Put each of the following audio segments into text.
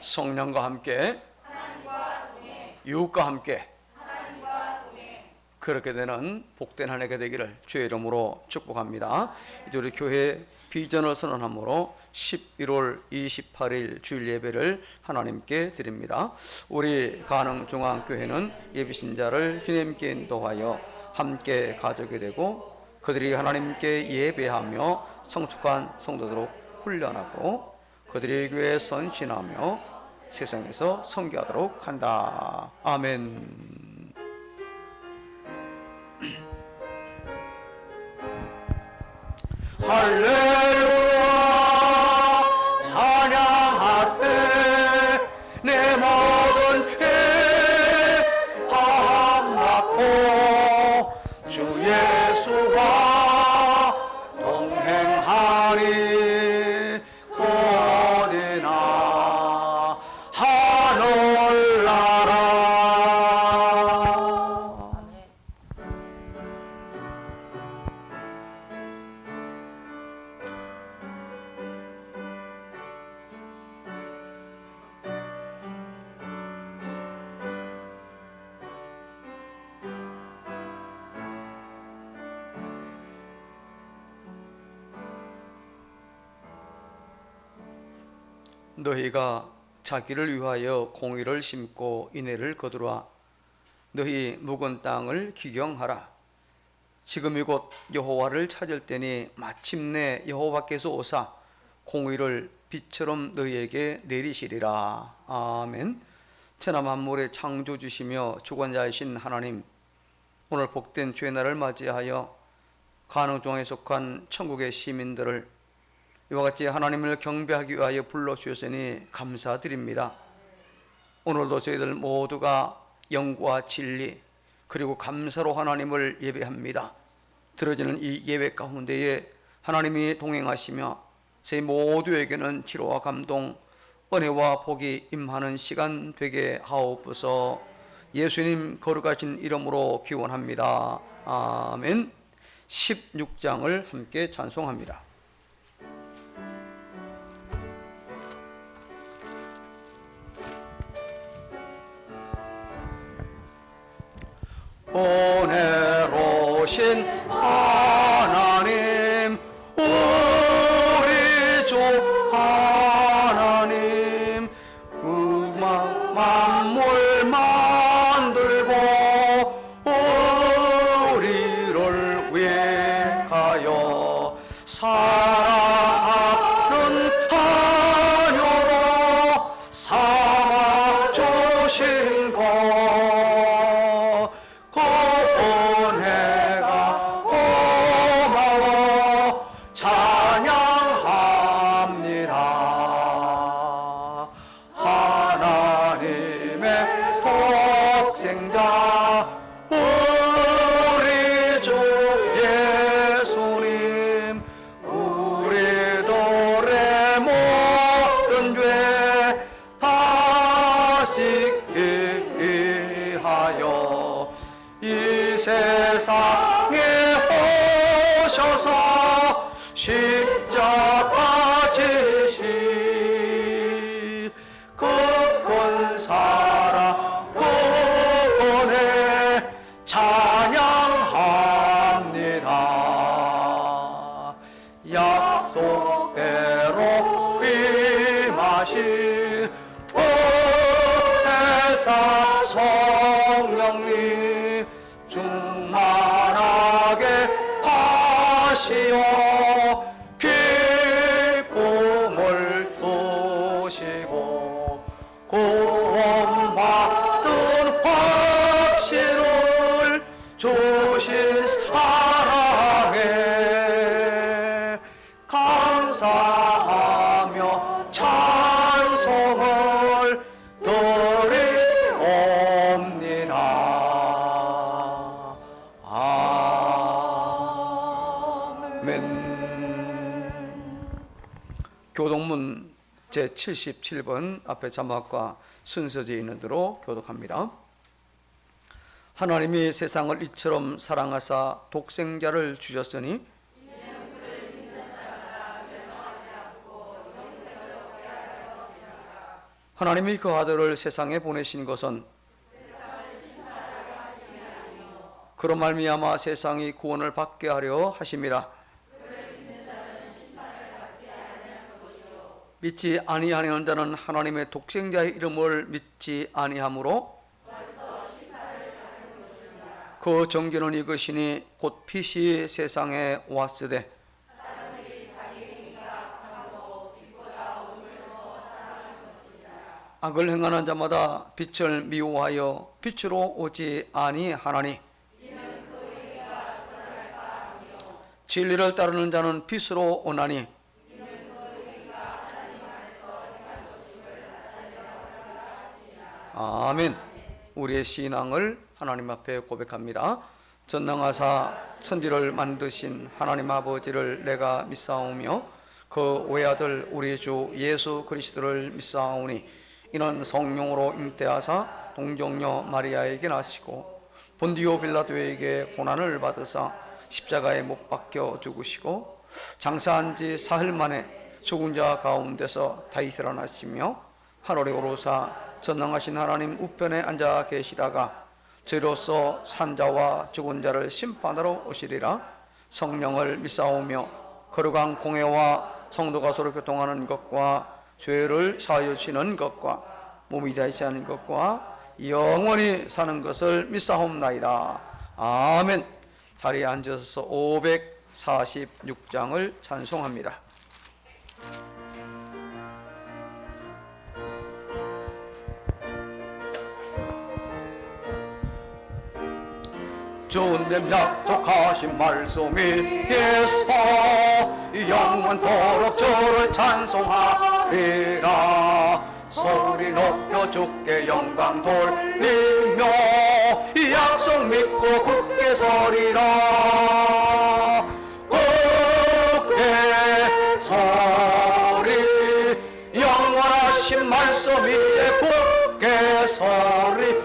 성령과 함께 유혹과 함께 그렇게 되는 복된 한 해가 되기를 주의 이름으로 축복합니다. 이제 우리 교회 비전을 선언함으로 11월 28일 주일 예배를 하나님께 드립니다. 우리 가능중앙교회는 예비신자를 주님께 인도하여 함께 가족이 되고 그들이 하나님께 예배하며 성숙한 성도들로 훈련하고 그들의 교회에 선신하며 세상에서 선교하도록 한다. 아멘. 할렐루야 찬양하세 내 모든 죄 사함 받고 주 예수와 동행하리 어디나 하늘나라. 너희가 자기를 위하여 공의를 심고 인애를 거두라. 너희 묵은 땅을 기경하라. 지금이 곧 여호와를 찾을 때니 마침내 여호와께서 오사 공의를 빛처럼 너희에게 내리시리라. 아멘. 천하 만물의 창조주시며 주관자이신 하나님, 오늘 복된 주의 날을 맞이하여 가능중앙에 속한 천국의 시민들을 이와 같이 하나님을 경배하기 위하여 불러주셨으니 감사드립니다. 오늘도 저희들 모두가 영과 진리 그리고 감사로 하나님을 예배합니다. 들어지는 이 예배 가운데에 하나님이 동행하시며 저희 모두에게는 치료와 감동, 은혜와 복이 임하는 시간 되게 하옵소서. 예수님 거룩하신 이름으로 기원합니다. 아멘. 16장을 함께 찬송합니다. 은혜로우신 하나님 우리 주 하나님 만물 만들고 우리를 위하여 사랑하는 하녀로 삼아 주신 것 세상에 오셔서 십자가 지시 그 큰 사랑 구원에 찬양합니다. 약속대로 임하신 보혜사 성령님 충만하게 하시어 기쁨을 주시고 구원받은 확신을 주신 사랑에 감사하며 찬송을 드리옵니다. 교독문 제77번 앞에 자막과 순서지에 있는 대로 교독합니다. 하나님이 세상을 이처럼 사랑하사 독생자를 주셨으니 하나님이 그 아들을 세상에 보내신 것은 그로 말미암아 세상이 구원을 받게 하려 하심이라. 믿지 아니하는 자는 하나님의 독생자의 이름을 믿지 아니하므로 그 정죄는 이것이니 곧 빛이 세상에 왔으되 악을 행하는 자마다 빛을 미워하여 빛으로 오지 아니하나니 진리를 따르는 자는 빛으로 오나니 아멘. 우리의 신앙을 하나님 앞에 고백합니다. 전능하사 천지를 만드신 하나님 아버지를 내가 믿사오며 그 외아들 우리 주 예수 그리스도를 믿사오니 이는 성령으로 잉태하사 동정녀 마리아에게 나시고 본디오 빌라도에게 고난을 받으사 십자가에 못 박혀 죽으시고 장사한 지 사흘 만에 죽은 자 가운데서 다시 일어나시며 하늘에 오르사 전능하신 하나님 우편에 앉아 계시다가 저희로서 산자와 죽은 자를 심판하러 오시리라. 성령을 믿사오며 거룩한 공회와 성도가 서로 교통하는 것과 죄를 사하여 주시는 것과 몸이 다시 하는 것과 영원히 사는 것을 믿사옵나이다. 아멘. 자리에 앉으셔서 546장을 찬송합니다. 주님 약속하신 말씀이 예서 영원토록 주를 찬송하리라. 소리 높여 주께 영광 돌리며 이 약속 믿고 굳게 서리라. 굳게 서리 영원하신 말씀 위에 굳게 서리.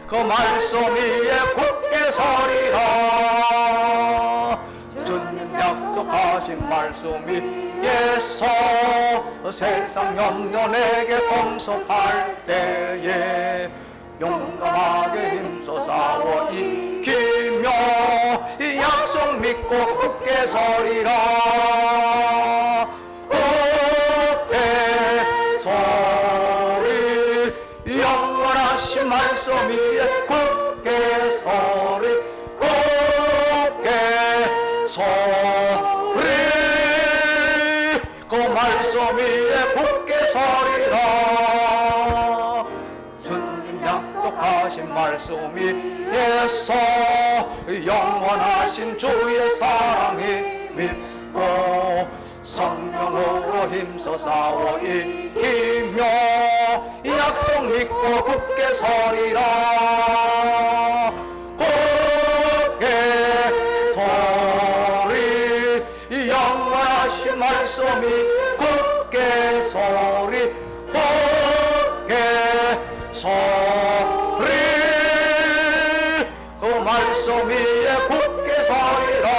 그 말씀 위에 굳게 서리라. 주님 약속하신 말씀 위에서 세상 염려 내게 범접할 때에 용감하게 힘써 싸워 이기며 이 약속 믿고 굳게 서리라. 영원하신 말씀 위에 굳게 서리. 굳게 서리 그 말씀 위에 굳게 서리라. 주님 약속하신 말씀 위에서 영원하신 주의 사랑이 믿고 성령으로 힘써 싸워 이기며 이 약속 믿고 굳게 서리라. 굳게 서리 영원하신 말씀이 굳게 서리. 굳게 서리 그 말씀 위에 굳게 서리라.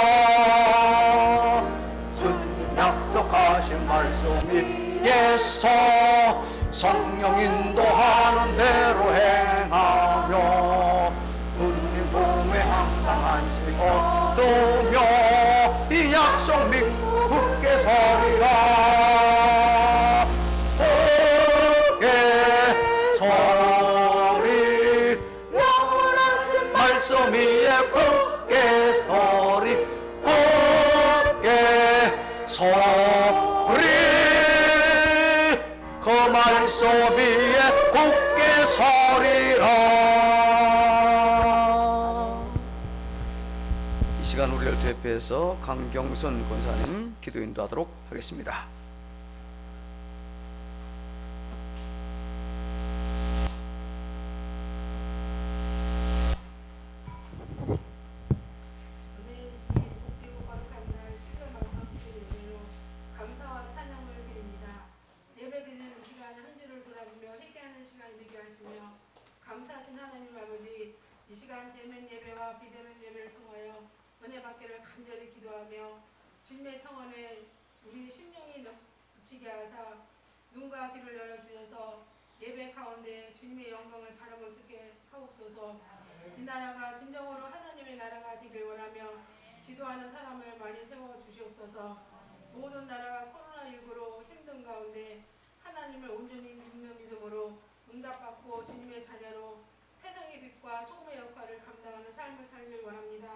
약속하신 말씀 위에서 성령 인도하는 대로 행하며 주님 품에 항상 안식 얻으며 이 약속 믿고 굳게 서리라. 굳게 서리 영원하신 말씀 위에 굳게 서리. 굳게 서리 그 말씀 위에 굳게 서리라. 이 시간 우리를 대표해서 강경선 권사님 기도 인도하도록 하겠습니다. 감사하신 하나님 아버지, 이 시간 대면 예배와 비대면 예배를 통하여 은혜 받기를 간절히 기도하며 주님의 평안에 우리의 심령이 넘치게 하사 눈과 귀를 열어주셔서 예배 가운데 주님의 영광을 바라볼 수 있게 하옵소서. 이 나라가 진정으로 하나님의 나라가 되길 원하며 기도하는 사람을 많이 세워주시옵소서. 모든 나라가 코로나19로 힘든 가운데 하나님을 온전히 믿는 믿음으로 응답받고 주님의 자녀로 세상의 빛과 소금의 역할을 감당하는 삶을 살길 원합니다.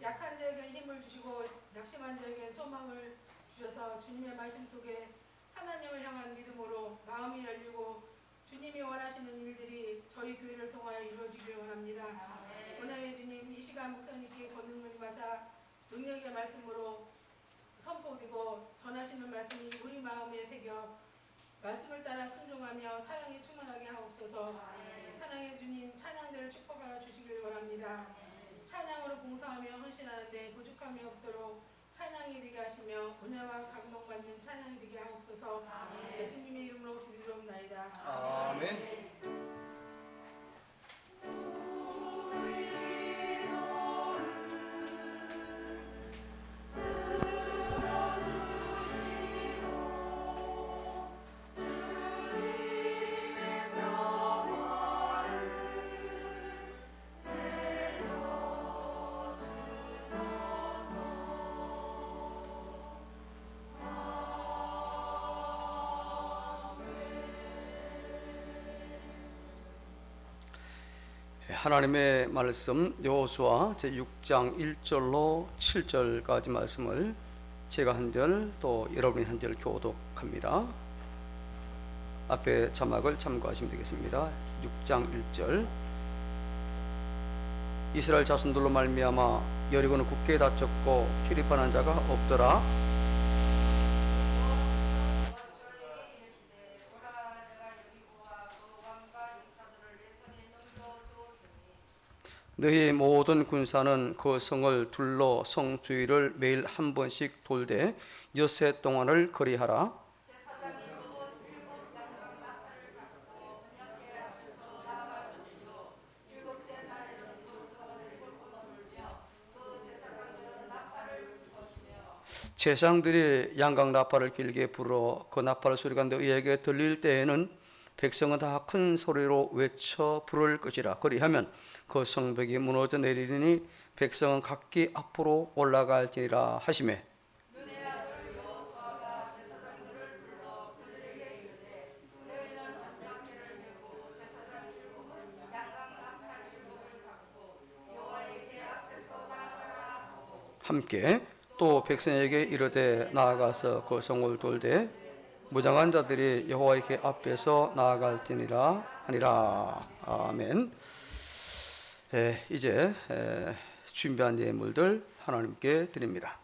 약한 자에게 힘을 주시고 낙심한 자에게 소망을 주셔서 주님의 말씀 속에 하나님을 향한 믿음으로 마음이 열리고 주님이 원하시는 일들이 저희 교회를 통하여 이루어지길 원합니다. 원하의 주님, 이 시간 목사님께 권능을 받아 능력의 말씀으로 선포되고 전하시는 말씀이 우리 마음에 새겨 말씀을 따라 순종하며 사랑이 충만하게 하옵소서. 사랑의 주님, 찬양대를 축복하여 주시길 원합니다. 찬양으로 봉사하며 헌신하는데 부족함이 없도록 찬양이 되게 하시며 은혜와 감동받는 찬양이 되게 하옵소서. 예수님의 이름으로 기도드리옵나이다. 아멘. 하나님의 말씀 여호수아 제6장 1절로 7절까지 말씀을 제가 한 절 또 여러분이 한 절 교독합니다. 앞에 자막을 참고하시면 되겠습니다. 6장 1절 이스라엘 자손들로 말미암아 여리고는 굳게 닫혔고 출입하는 자가 없더라. 너희 모든 군사는 그 성을 둘러 성 주위를 매일 한 번씩 돌되 엿새 동안을 거리하라. 제사장들이 양각 나팔을 길게 불어 그 나팔 소리가 너희에게 들릴 때에는 백성은 다 큰 소리로 외쳐 부를 것이라. 그리하면 그 성벽이 무너져 내리니 백성은 각기 앞으로 올라갈지니라 하시매. 함께 또 백성에게 이르되 나아가서 그 성을 돌되 무장한 자들이 여호와의 앞에서 나아갈지니라 하니라. 아멘. 이제 준비한 예물들 하나님께 드립니다.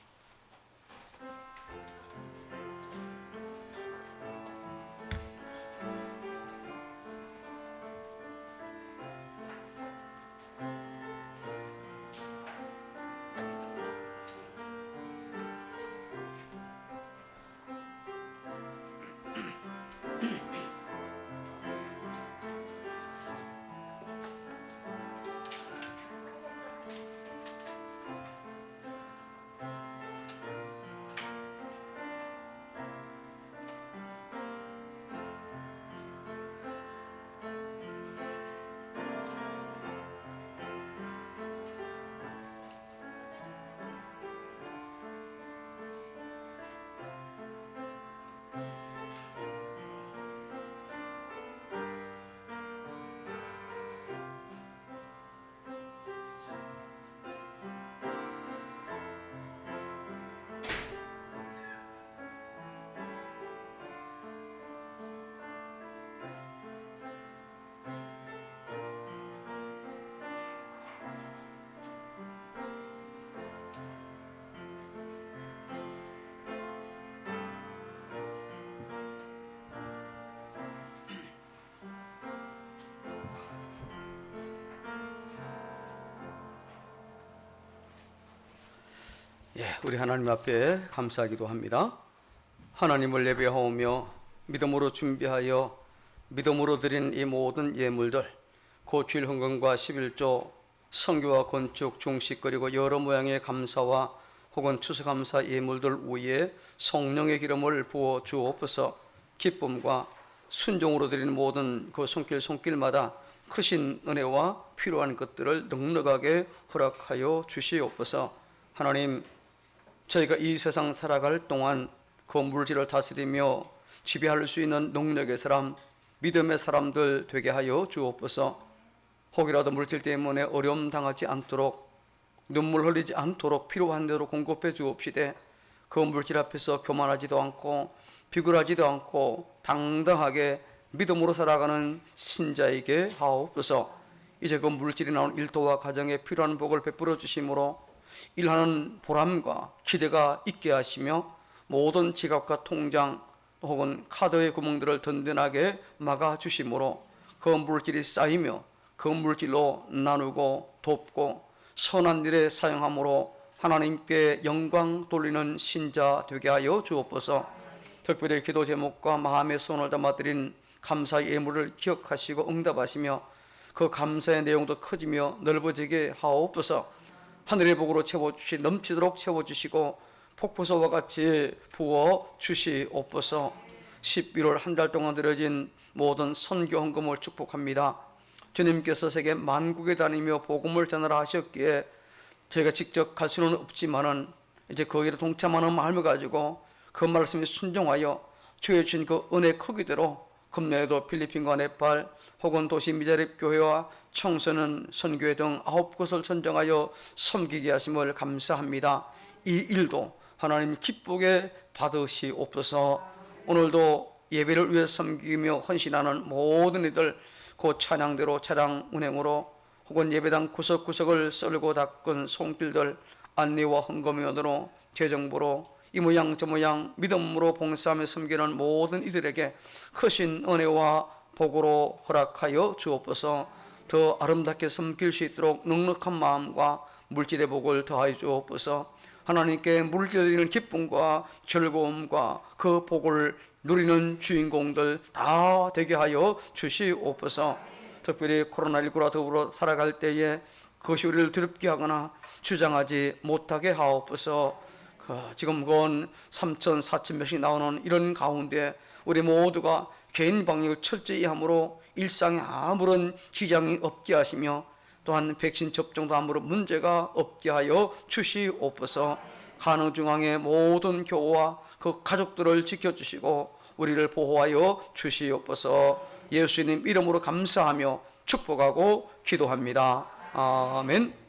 우리 하나님 앞에 감사하기도 합니다. 하나님을 예배하오며 믿음으로 준비하여 믿음으로 드린 이 모든 예물들, 고추일 헌금과 11조, 성교와 건축, 중식 그리고 여러 모양의 감사와 혹은 추수감사 예물들 위에 성령의 기름을 부어 주옵소서. 기쁨과 순종으로 드리는 모든 그 손길마다 크신 은혜와 필요한 것들을 넉넉하게 허락하여 주시옵소서. 하나님, 저희가 이 세상 살아갈 동안 그 물질을 다스리며 지배할 수 있는 능력의 사람, 믿음의 사람들 되게 하여 주옵소서. 혹이라도 물질 때문에 어려움 당하지 않도록, 눈물 흘리지 않도록 필요한 대로 공급해 주옵시되, 그 물질 앞에서 교만하지도 않고 비굴하지도 않고 당당하게 믿음으로 살아가는 신자에게 하옵소서. 이제 그 물질이 나온 일터와 가정에 필요한 복을 베풀어 주심으로 일하는 보람과 기대가 있게 하시며, 모든 지갑과 통장 혹은 카드의 구멍들을 든든하게 막아 주심으로 그 물질이 쌓이며 그 물질로 나누고 돕고 선한 일에 사용함으로 하나님께 영광 돌리는 신자 되게 하여 주옵소서. 특별히 기도 제목과 마음의 손을 담아드린 감사 예물을 기억하시고 응답하시며 그 감사의 내용도 커지며 넓어지게 하옵소서. 하늘의 복으로 채워주시 넘치도록 채워주시고 폭포수와 같이 부어 주시옵소서. 11월 한 달 동안 드려진 모든 선교 헌금을 축복합니다. 주님께서 세계 만국에 다니며 복음을 전하라 하셨기에 저희가 직접 갈 수는 없지만은 이제 그 일에 동참하는 마음을 가지고 그 말씀에 순종하여 주의 주신 그 은혜 크기대로 금년에도 필리핀과 네팔 혹은 도시 미자립 교회와 청소년 선교회 등 9곳을 선정하여 섬기게 하심을 감사합니다. 이 일도 하나님 기쁘게 받으시옵소서. 오늘도 예배를 위해 섬기며 헌신하는 모든 이들 그 찬양대로 차량 운행으로 혹은 예배당 구석구석을 썰고 닦은 손길들 안내와 헌금위원으로 재정부로 이 모양 저 모양 믿음으로 봉사하며 섬기는 모든 이들에게 크신 은혜와 복으로 허락하여 주옵소서. 더 아름답게 섬길 수 있도록 넉넉한 마음과 물질의 복을 더하여 주옵소서. 하나님께 물질드리는 기쁨과 즐거움과 그 복을 누리는 주인공들 다 되게 하여 주시옵소서. 특별히 코로나19라 더불어 살아갈 때에 그것이 우리를 두렵게 하거나 주장하지 못하게 하옵소서. 지금 건 3천, 4천 명씩 나오는 이런 가운데 우리 모두가 개인 방역을 철저히 함으로 일상에 아무런 지장이 없게 하시며 또한 백신 접종도 아무런 문제가 없게 하여 주시옵소서. 가능중앙의 모든 교우와 그 가족들을 지켜주시고 우리를 보호하여 주시옵소서. 예수님 이름으로 감사하며 축복하고 기도합니다. 아멘.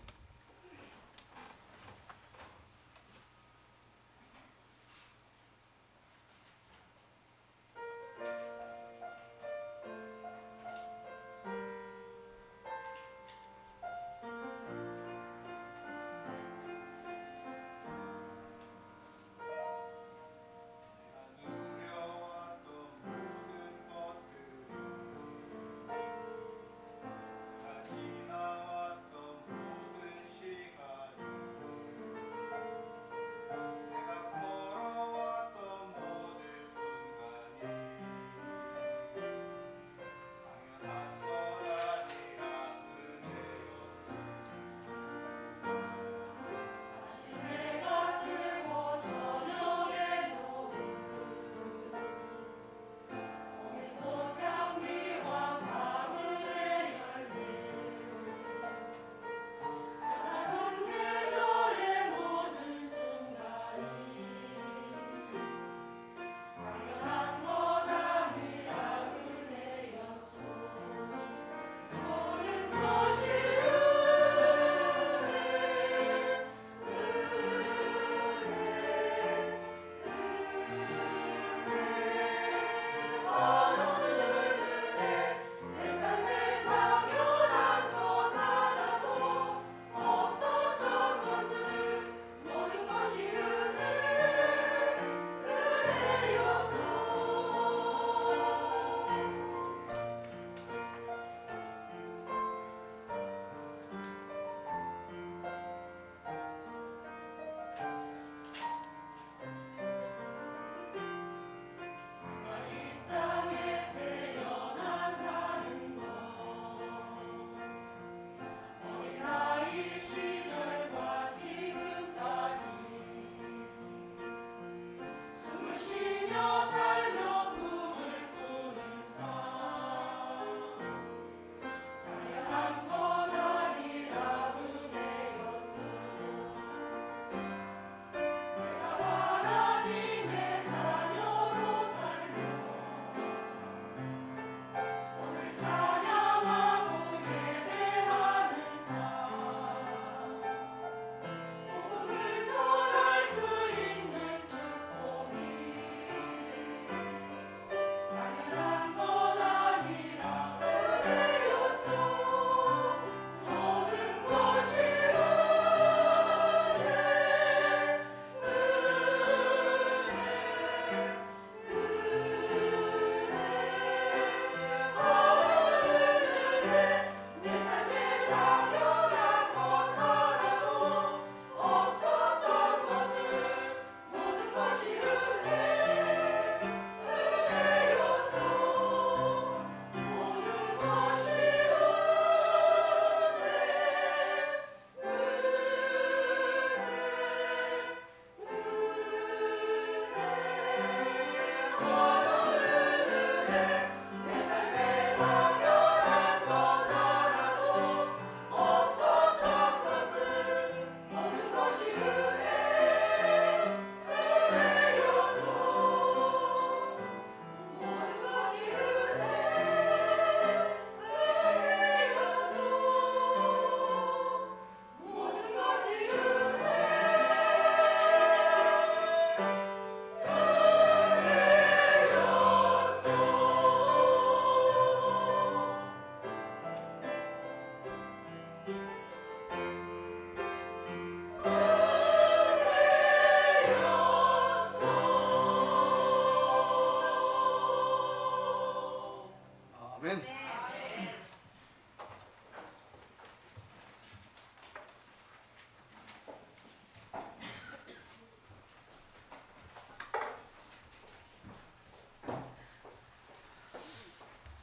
아멘.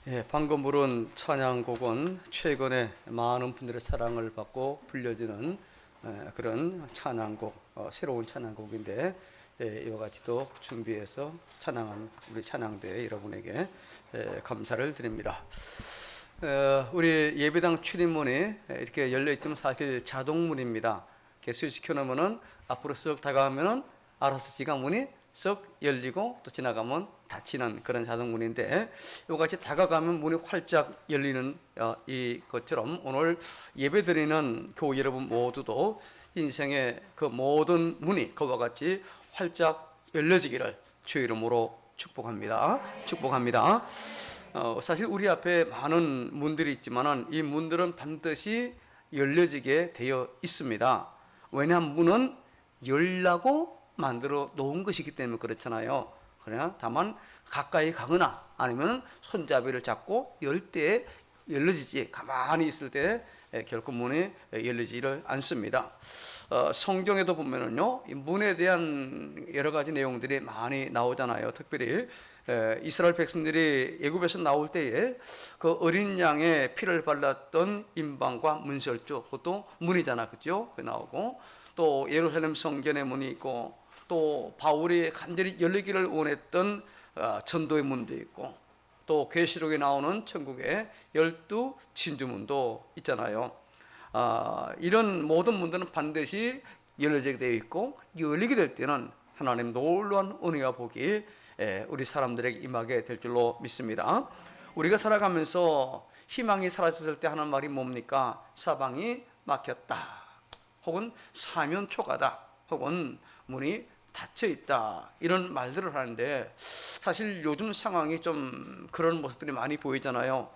예, 방금 부른 찬양곡은 최근에 많은 분들의 사랑을 받고 불려지는 그런 찬양곡, 새로운 찬양곡인데 이와 같이 또 준비해서 찬양한 우리 찬양대 여러분에게 감사를 드립니다. 우리 예배당 출입문이 이렇게 열려 있지만 사실 자동문입니다. 이렇게 스위치 켜놓으면은 앞으로 쓱 다가가면은 알아서 지가 문이 쓱 열리고 또 지나가면 닫히는 그런 자동문인데 이같이 다가가면 문이 활짝 열리는 이것처럼 오늘 예배드리는 교우 여러분 모두도 인생의 그 모든 문이 그와 같이 활짝 열려지기를 주 이름으로 축복합니다. 축복합니다. 사실 우리 앞에 많은 문들이 있지만은 이 문들은 반드시 열려지게 되어 있습니다. 왜냐하면 문은 열라고 만들어 놓은 것이기 때문에 그렇잖아요. 그러나 다만 가까이 가거나 아니면 손잡이를 잡고 열 때 열려지지, 가만히 있을 때 결코 문이 열리지를 않습니다. 성경에도 보면은요, 이 문에 대한 여러 가지 내용들이 많이 나오잖아요. 특별히 이스라엘 백성들이 애굽에서 나올 때에 그 어린 양의 피를 발랐던 임방과 문설주, 그것도 문이잖아, 그죠? 그 나오고 또 예루살렘 성전의 문이 있고 또 바울이 간절히 열리기를 원했던 전도의 문도 있고 또 계시록에 나오는 천국의 12 진주문도 있잖아요. 이런 모든 문들은 반드시 열려지게 되어 있고 열리게 될 때는 하나님 놀라운 은혜와 복이 우리 사람들에게 임하게 될 줄로 믿습니다. 우리가 살아가면서 희망이 사라졌을 때 하는 말이 뭡니까? 사방이 막혔다, 혹은 사면 초가다, 혹은 문이 닫혀 있다, 이런 말들을 하는데 사실 요즘 상황이 좀 그런 모습들이 많이 보이잖아요.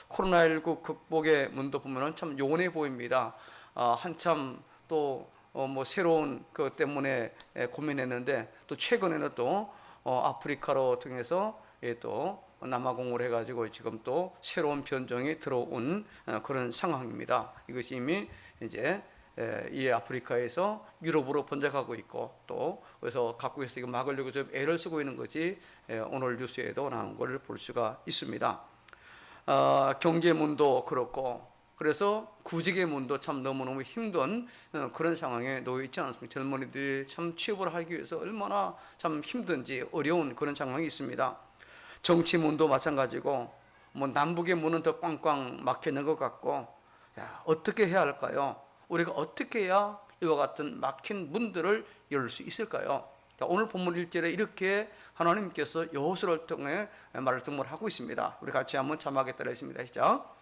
코로나19 극복의 문도 보면 참 요원해 보입니다. 한참 또 뭐 새로운 것 때문에 고민했는데 또 최근에는 또 아프리카로 통해서 또 남아공을 해가지고 지금 또 새로운 변종이 들어온 그런 상황입니다. 이것이 이미 이제 이 아프리카에서 유럽으로 번져가고 있고 또 그래서 각국에서 이거 막으려고 좀 애를 쓰고 있는 것이 오늘 뉴스에도 나온 걸 볼 수가 있습니다. 경제 문도 그렇고 그래서 구직의 문도 참 너무너무 힘든 그런 상황에 놓여 있지 않습니까? 젊은이들이 참 취업을 하기 위해서 얼마나 참 힘든지 어려운 그런 상황이 있습니다. 정치 문도 마찬가지고 뭐 남북의 문은 더 꽝꽝 막혀 있는 것 같고, 어떻게 해야 할까요? 우리가 어떻게 해야 이와 같은 막힌 문들을 열 수 있을까요? 오늘 본문 1절에 이렇게 하나님께서 여호수아를 통해 말씀을 하고 있습니다. 우리 같이 한번 자막에 따라 있습니다. 시작.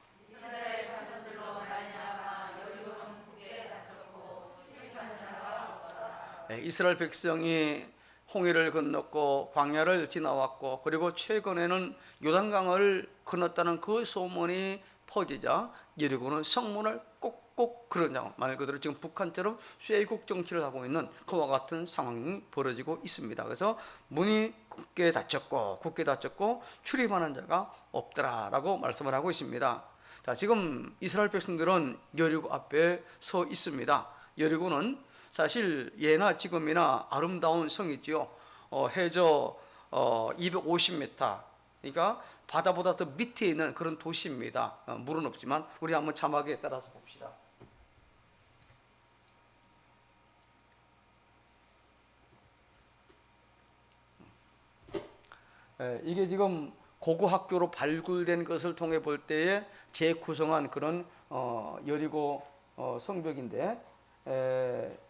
이스라엘 백성이 홍해를 건넜고 광야를 지나왔고 그리고 최근에는 요단강을 건넜다는 그 소문이 퍼지자 여리고는 성문을 꼭꼭 그러냐, 말 그대로 지금 북한처럼 쇠국 정치를 하고 있는 그와 같은 상황이 벌어지고 있습니다. 그래서 문이 굳게 닫혔고 출입하는 자가 없더라라고 말씀을 하고 있습니다. 자, 지금 이스라엘 백성들은 여리고 앞에 서 있습니다. 여리고는 사실 예나 지금이나 아름다운 성이지요. 해저 250m, 그러니까 바다보다 더 밑에 있는 그런 도시입니다. 물은 없지만 우리 한번 자막에 따라서 봅시다. 이게 지금 고고 학교로 발굴된 것을 통해 볼 때에 재구성한 그런 여리고 성벽인데,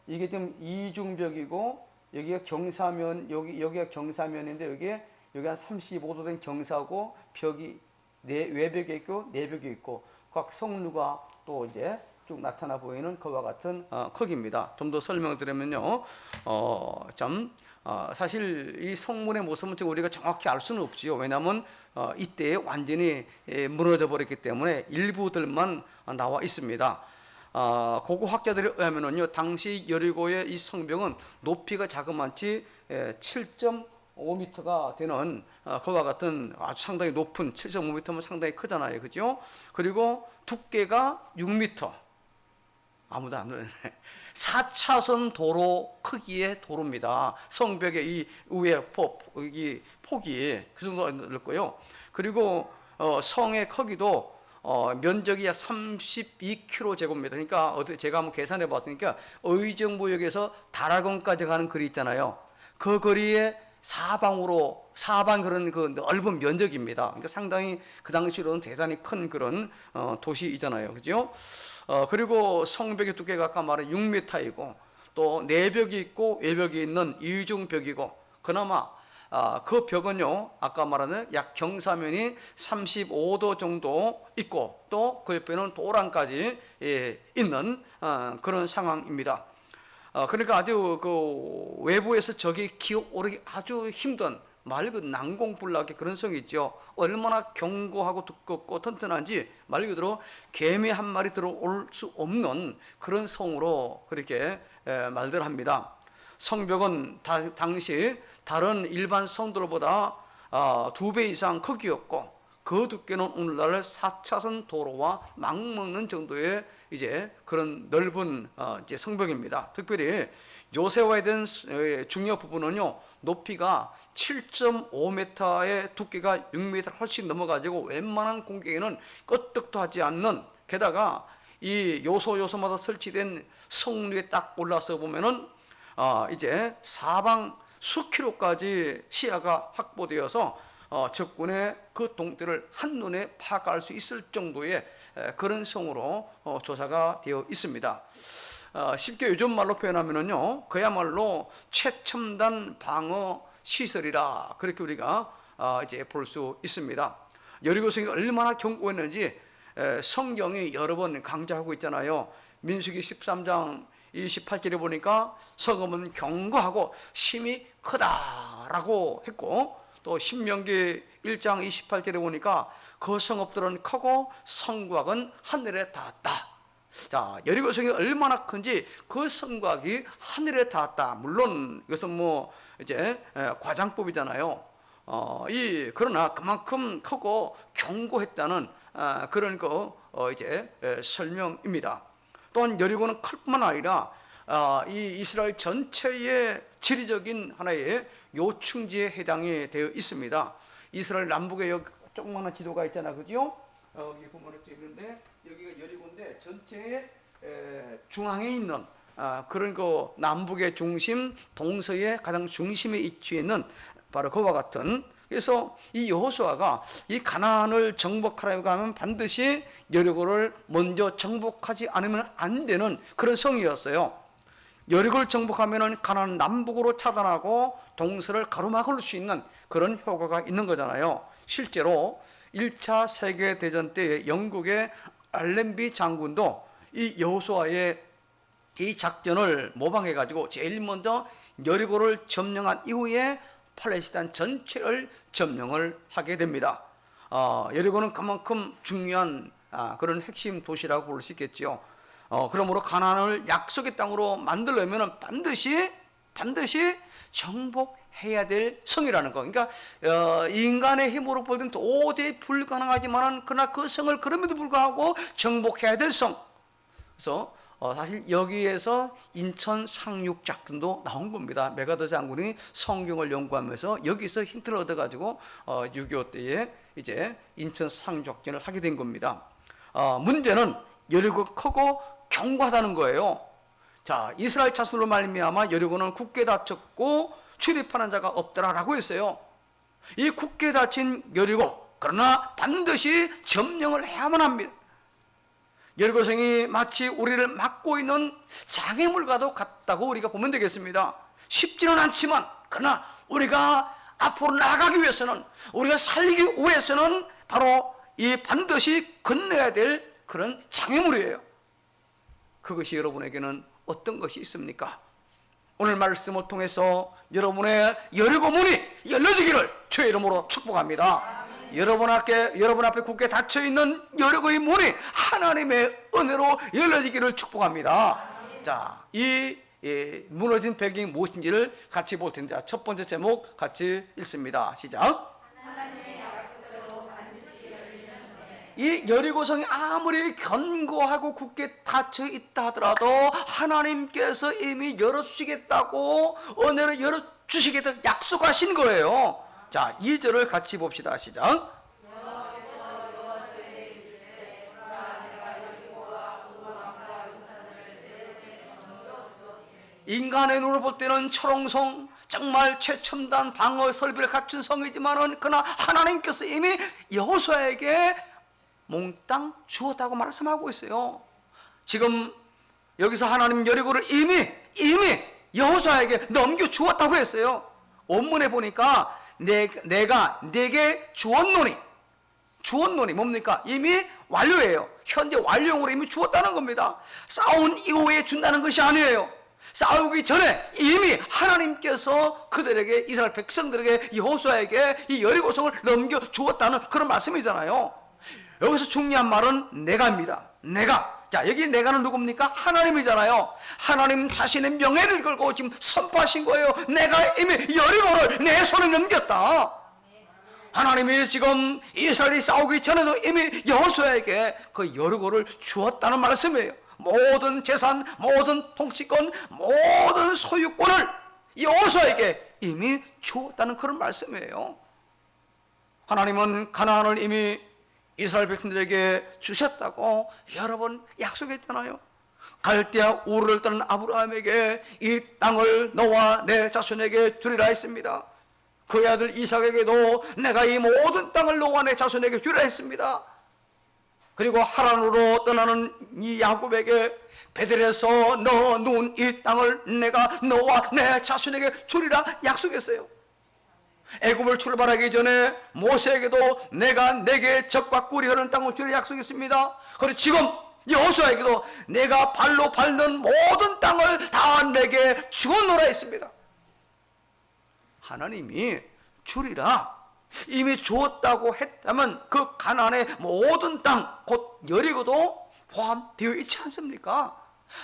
이게 지금 이중벽이고 여기가 경사면, 여기가 경사면인데 여기가 한 35도 된 경사고 벽이 외벽에 있고 내벽에 있고 각 성루가 또 이제 쭉 나타나 보이는 그와 같은 크기입니다. 좀 더 설명을 드리면요, 사실 이 성문의 모습은 지금 우리가 정확히 알 수는 없지요. 왜냐하면 이때 완전히 무너져 버렸기 때문에 일부들만 나와 있습니다. 고고 학자들에 의하면은요, 당시 여리고의 이 성벽은 높이가 자그마치 5m가 되는 그와 같은 아주 상당히 높은 7.5m면 상당히 크잖아요. 그죠? 그리고 두께가 6m. 아무도 안 되네. 4차선 도로 크기의 도로입니다. 성벽의 이 위에 폭이 그 정도 될 거예요. 그리고 성의 크기도 면적이 32km제곱미터. 그러니까 제가 한번 계산해 봤으니까 의정부역에서 다락원까지 가는 거리 있잖아요. 그 거리에 사방 그런 그 넓은 면적입니다. 그러니까 상당히 그 당시로는 대단히 큰 그런 도시이잖아요. 그죠? 그리고 성벽의 두께가 아까 말한 6m이고 또 내벽이 있고 외벽이 있는 이중벽이고 그나마 그 벽은요 아까 말하는 약 경사면이 35도 정도 있고 또 그 옆에는 도랑까지 있는 그런 상황입니다. 그러니까 아주 그 외부에서 적이 기어오르기 아주 힘든 맑은 난공불락의 그런 성이 있죠. 얼마나 견고하고 두껍고 튼튼한지 말 그대로 개미 한 마리 들어올 수 없는 그런 성으로 그렇게 말들 합니다. 성벽은 당시 다른 일반 성들보다 2배 이상 크기였고 그 두께는 오늘날 4차선 도로와 맞먹는 정도의 이제 그런 넓은 이제 성벽입니다. 특별히 요새화에 대한 중요 부분은요 높이가 7.5m의 두께가 6m 훨씬 넘어가지고 웬만한 공격에는 끄떡도 하지 않는, 게다가 이 요소마다 설치된 성루에 딱 올라서 보면은 이제 사방 수킬로까지 시야가 확보되어서 적군의 그 동태를 한눈에 파악할 수 있을 정도의 그런 성으로 조사가 되어 있습니다. 쉽게 요즘 말로 표현하면은요, 그야말로 최첨단 방어 시설이라 그렇게 우리가 이제 볼 수 있습니다. 여리고성이 얼마나 견고했는지 성경이 여러 번 강조하고 있잖아요. 민수기 13장 28절에 보니까 성읍은 견고하고 힘이 크다라고 했고, 또 신명기 1장 28절에 보니까 그 성읍들은 크고 성곽은 하늘에 닿았다. 자, 여리고성이 얼마나 큰지 그 성곽이 하늘에 닿았다. 물론 이것은 뭐 이제 과장법이잖아요. 그러나 그만큼 크고 견고했다는 그런 이제 설명입니다. 또한 여리고는 클 뿐만 아니라 이 이스라엘 전체의 지리적인 하나의 요충지에 해당이 되어 있습니다. 이스라엘 남북에 여기 조그마한 지도가 있잖아, 그죠? 여기 보면 있는데 여기가 여리고인데 전체의 중앙에 있는 그런 남북의 중심, 동서의 가장 중심에 위치해 있는 바로 그와 같은, 그래서 이 여호수아가 이 가나안을 정복하려고 하면 반드시 여리고를 먼저 정복하지 않으면 안 되는 그런 성이었어요. 여리고를 정복하면은 가나안 남북으로 차단하고 동서를 가로막을 수 있는 그런 효과가 있는 거잖아요. 실제로 1차 세계대전 때 영국의 알렌비 장군도 이 여호수아의 이 작전을 모방해 가지고 제일 먼저 여리고를 점령한 이후에 팔레스타인 전체를 점령을 하게 됩니다. 여리고는 그만큼 중요한 그런 핵심 도시라고 볼 수 있겠죠. 그러므로 가나안을 약속의 땅으로 만들려면 반드시 정복해야 될 성이라는 거. 그러니까 인간의 힘으로 보기엔 도저히 불가능하지만은 그러나 그 성을 그럼에도 불구하고 정복해야 될 성. 그래서 사실 여기에서 인천 상륙 작전도 나온 겁니다. 메가더 장군이 성경을 연구하면서 여기서 힌트를 얻어가지고 6.25 때에 이제 인천 상륙 작전을 하게 된 겁니다. 문제는 여리고 크고 견고하다는 거예요. 자, 이스라엘 자손으로 말미암아 여리고는 굳게 닫혔고 출입하는 자가 없더라라고 했어요. 이 굳게 닫힌 여리고, 그러나 반드시 점령을 해야만 합니다. 여리고성이 마치 우리를 막고 있는 장애물과도 같다고 우리가 보면 되겠습니다. 쉽지는 않지만 그러나 우리가 앞으로 나가기 위해서는, 우리가 살기 위해서는 바로 이 반드시 건너야 될 그런 장애물이에요. 그것이 여러분에게는 어떤 것이 있습니까? 오늘 말씀을 통해서 여러분의 여리고 문이 열려지기를 주의 이름으로 축복합니다. 여러분 앞에 굳게 닫혀있는 여리고의 문이 하나님의 은혜로 열려지기를 축복합니다. 자, 이 무너진 배경이 무엇인지를 같이 볼 텐데, 첫 번째 제목 같이 읽습니다. 시작. 이 여리고성이 아무리 견고하고 굳게 닫혀 있다 하더라도 하나님께서 이미 열어주시겠다고, 은혜를 열어주시겠다고 약속하신 거예요. 자, 2절을 같이 봅시다. 시작. 인간의 눈으로 볼 때는 철옹성, 정말 최첨단 방어 설비를 갖춘 성이지만은, 그러나 하나님께서 이미 여호수아에게 몽땅 주었다고 말씀하고 있어요. 지금 여기서 하나님 여리고를 이미 여호수아에게 넘겨 주었다고 했어요. 원문에 보니까 내가 내게 주었노니 뭡니까? 이미 완료예요. 현재 완료형으로 이미 주었다는 겁니다. 싸운 이후에 준다는 것이 아니에요. 싸우기 전에 이미 하나님께서 그들에게, 이스라엘 백성들에게, 여호수아에게 이 여리고성을 넘겨 주었다는 그런 말씀이잖아요. 여기서 중요한 말은 내가입니다. 내가. 자, 여기 내가는 누굽니까? 하나님이잖아요. 하나님 자신의 명예를 걸고 지금 선포하신 거예요. 내가 이미 여리고를 내 손에 넘겼다. 하나님이 지금 이스라엘이 싸우기 전에도 이미 여호수아에게 그 여리고를 주었다는 말씀이에요. 모든 재산, 모든 통치권, 모든 소유권을 여호수아에게 이미 주었다는 그런 말씀이에요. 하나님은 가나안을 이미 이스라엘 백성들에게 주셨다고 여러 번 약속했잖아요. 갈대아 우르를 떠난 아브라함에게 이 땅을 너와 내 자손에게 주리라 했습니다. 그의 아들 이삭에게도 내가 이 모든 땅을 너와 내 자손에게 주리라 했습니다. 그리고 하란으로 떠나는 이 야곱에게 베델에서 너 누운 이 땅을 내가 너와 내 자손에게 주리라 약속했어요. 애굽을 출발하기 전에 모세에게도 내가 내게 적과 꿀이 흐르는 땅을 주리라 약속했습니다. 그리고 지금 여호수아에게도 내가 발로 밟는 모든 땅을 다 내게 주었노라 했습니다. 하나님이 주리라 이미 주었다고 했다면 그 가나안의 모든 땅, 곧 여리고도 포함되어 있지 않습니까?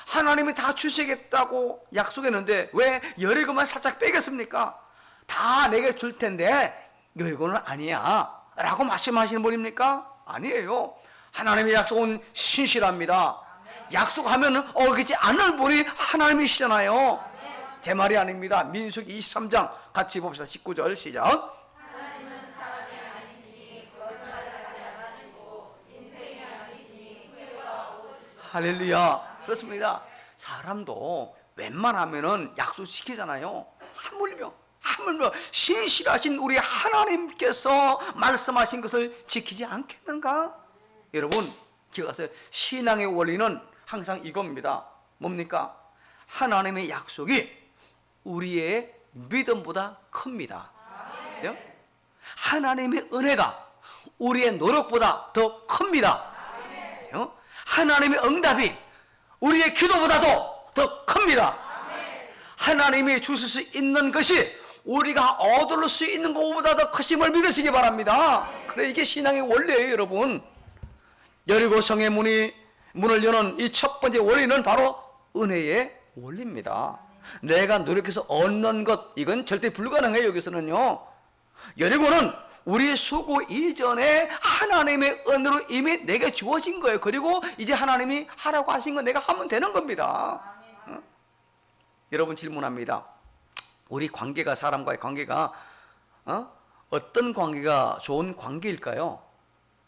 하나님이 다 주시겠다고 약속했는데 왜 여리고만 살짝 빼겠습니까? 다 내게 줄 텐데 여리고는 아니야 라고 말씀하시는 분입니까? 아니에요. 하나님의 약속은 신실합니다. 약속하면 어기지 않을 분이 하나님이시잖아요. 제 말이 아닙니다. 민수기 23장 같이 봅시다. 19절 시작. 할렐루야. 그렇습니다. 사람도 웬만하면은 약속시키잖아요. 하물며 신실하신 우리 하나님께서 말씀하신 것을 지키지 않겠는가? 여러분 기억하세요. 신앙의 원리는 항상 이겁니다. 뭡니까? 하나님의 약속이 우리의 믿음보다 큽니다. 그렇죠? 하나님의 은혜가 우리의 노력보다 더 큽니다. 그렇죠? 하나님의 응답이 우리의 기도보다도 더 큽니다. 하나님이 주실 수 있는 것이 우리가 얻을 수 있는 것보다 더 크심을 믿으시기 바랍니다. 그래, 이게 신앙의 원리예요, 여러분. 여리고성의 문을 여는 이 첫 번째 원리는 바로 은혜의 원리입니다. 내가 노력해서 얻는 것, 이건 절대 불가능해요. 여기서는요. 여리고는 우리의 수고 이전에 하나님의 은혜로 이미 내게 주어진 거예요. 그리고 이제 하나님이 하라고 하신 거 내가 하면 되는 겁니다. 여러분 질문합니다. 우리 관계가, 사람과의 관계가 어떤 관계가 좋은 관계일까요?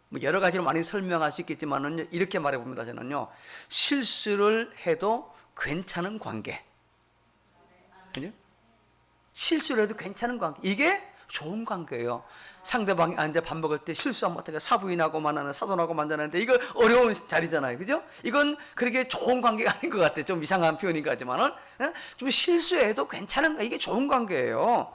뭐 여러 가지로 많이 설명할 수 있겠지만은 이렇게 말해 봅니다. 저는요, 실수를 해도 괜찮은 관계, 그죠? 실수를 해도 괜찮은 관계, 이게 좋은 관계예요. 상대방이 앉아 밥 먹을 때 실수하면 어떻게 사부인하고 만나는, 사돈하고 만나는데 이거 어려운 자리잖아요. 그죠? 이건 그렇게 좋은 관계가 아닌 것 같아요. 좀 이상한 표현인 것 같지만은 좀 실수해도 괜찮은 거, 이게 좋은 관계예요.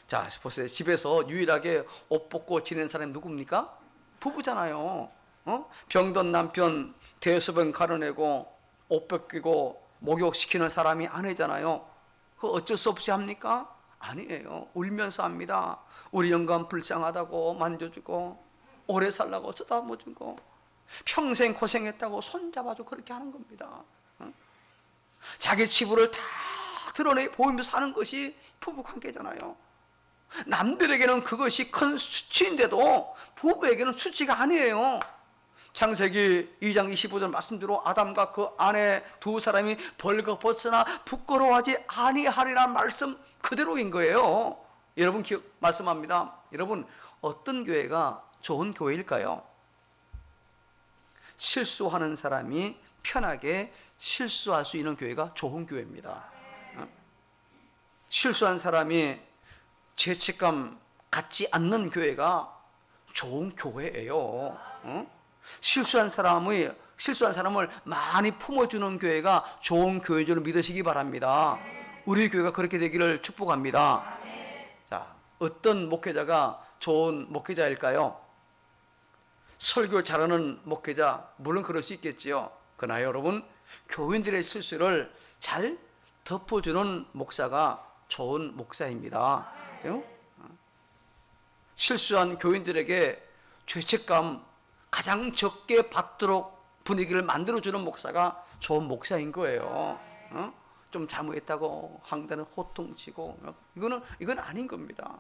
자, 보세요. 집에서 유일하게 옷 벗고 지내는 사람이 누굽니까? 부부잖아요. 병든 남편 대소변 가려내고 옷 벗기고 목욕시키는 사람이 아내잖아요. 그거 어쩔 수 없이 합니까? 아니에요. 울면서 합니다. 우리 영감 불쌍하다고 만져주고, 오래 살라고 쓰다듬어주고, 평생 고생했다고 손잡아주고 그렇게 하는 겁니다. 자기 치부를 다 드러내 보이면서 사는 것이 부부관계잖아요. 남들에게는 그것이 큰 수치인데도 부부에게는 수치가 아니에요. 창세기 2장 25절 말씀대로 아담과 그 아내 두 사람이 벌거벗으나 부끄러워하지 아니하리란 말씀 그대로인 거예요. 여러분 말씀합니다. 여러분, 어떤 교회가 좋은 교회일까요? 실수하는 사람이 편하게 실수할 수 있는 교회가 좋은 교회입니다. 실수한 사람이 죄책감 갖지 않는 교회가 좋은 교회예요. 실수한 사람을 많이 품어주는 교회가 좋은 교회인 줄 믿으시기 바랍니다. 우리 교회가 그렇게 되기를 축복합니다. 자, 어떤 목회자가 좋은 목회자일까요? 설교 잘하는 목회자, 물론 그럴 수 있겠지요. 그러나 여러분, 교인들의 실수를 잘 덮어주는 목사가 좋은 목사입니다. 그렇죠? 실수한 교인들에게 죄책감 가장 적게 받도록 분위기를 만들어주는 목사가 좋은 목사인 거예요. 좀 잘못했다고 황당한 호통치고 이건 아닌 겁니다.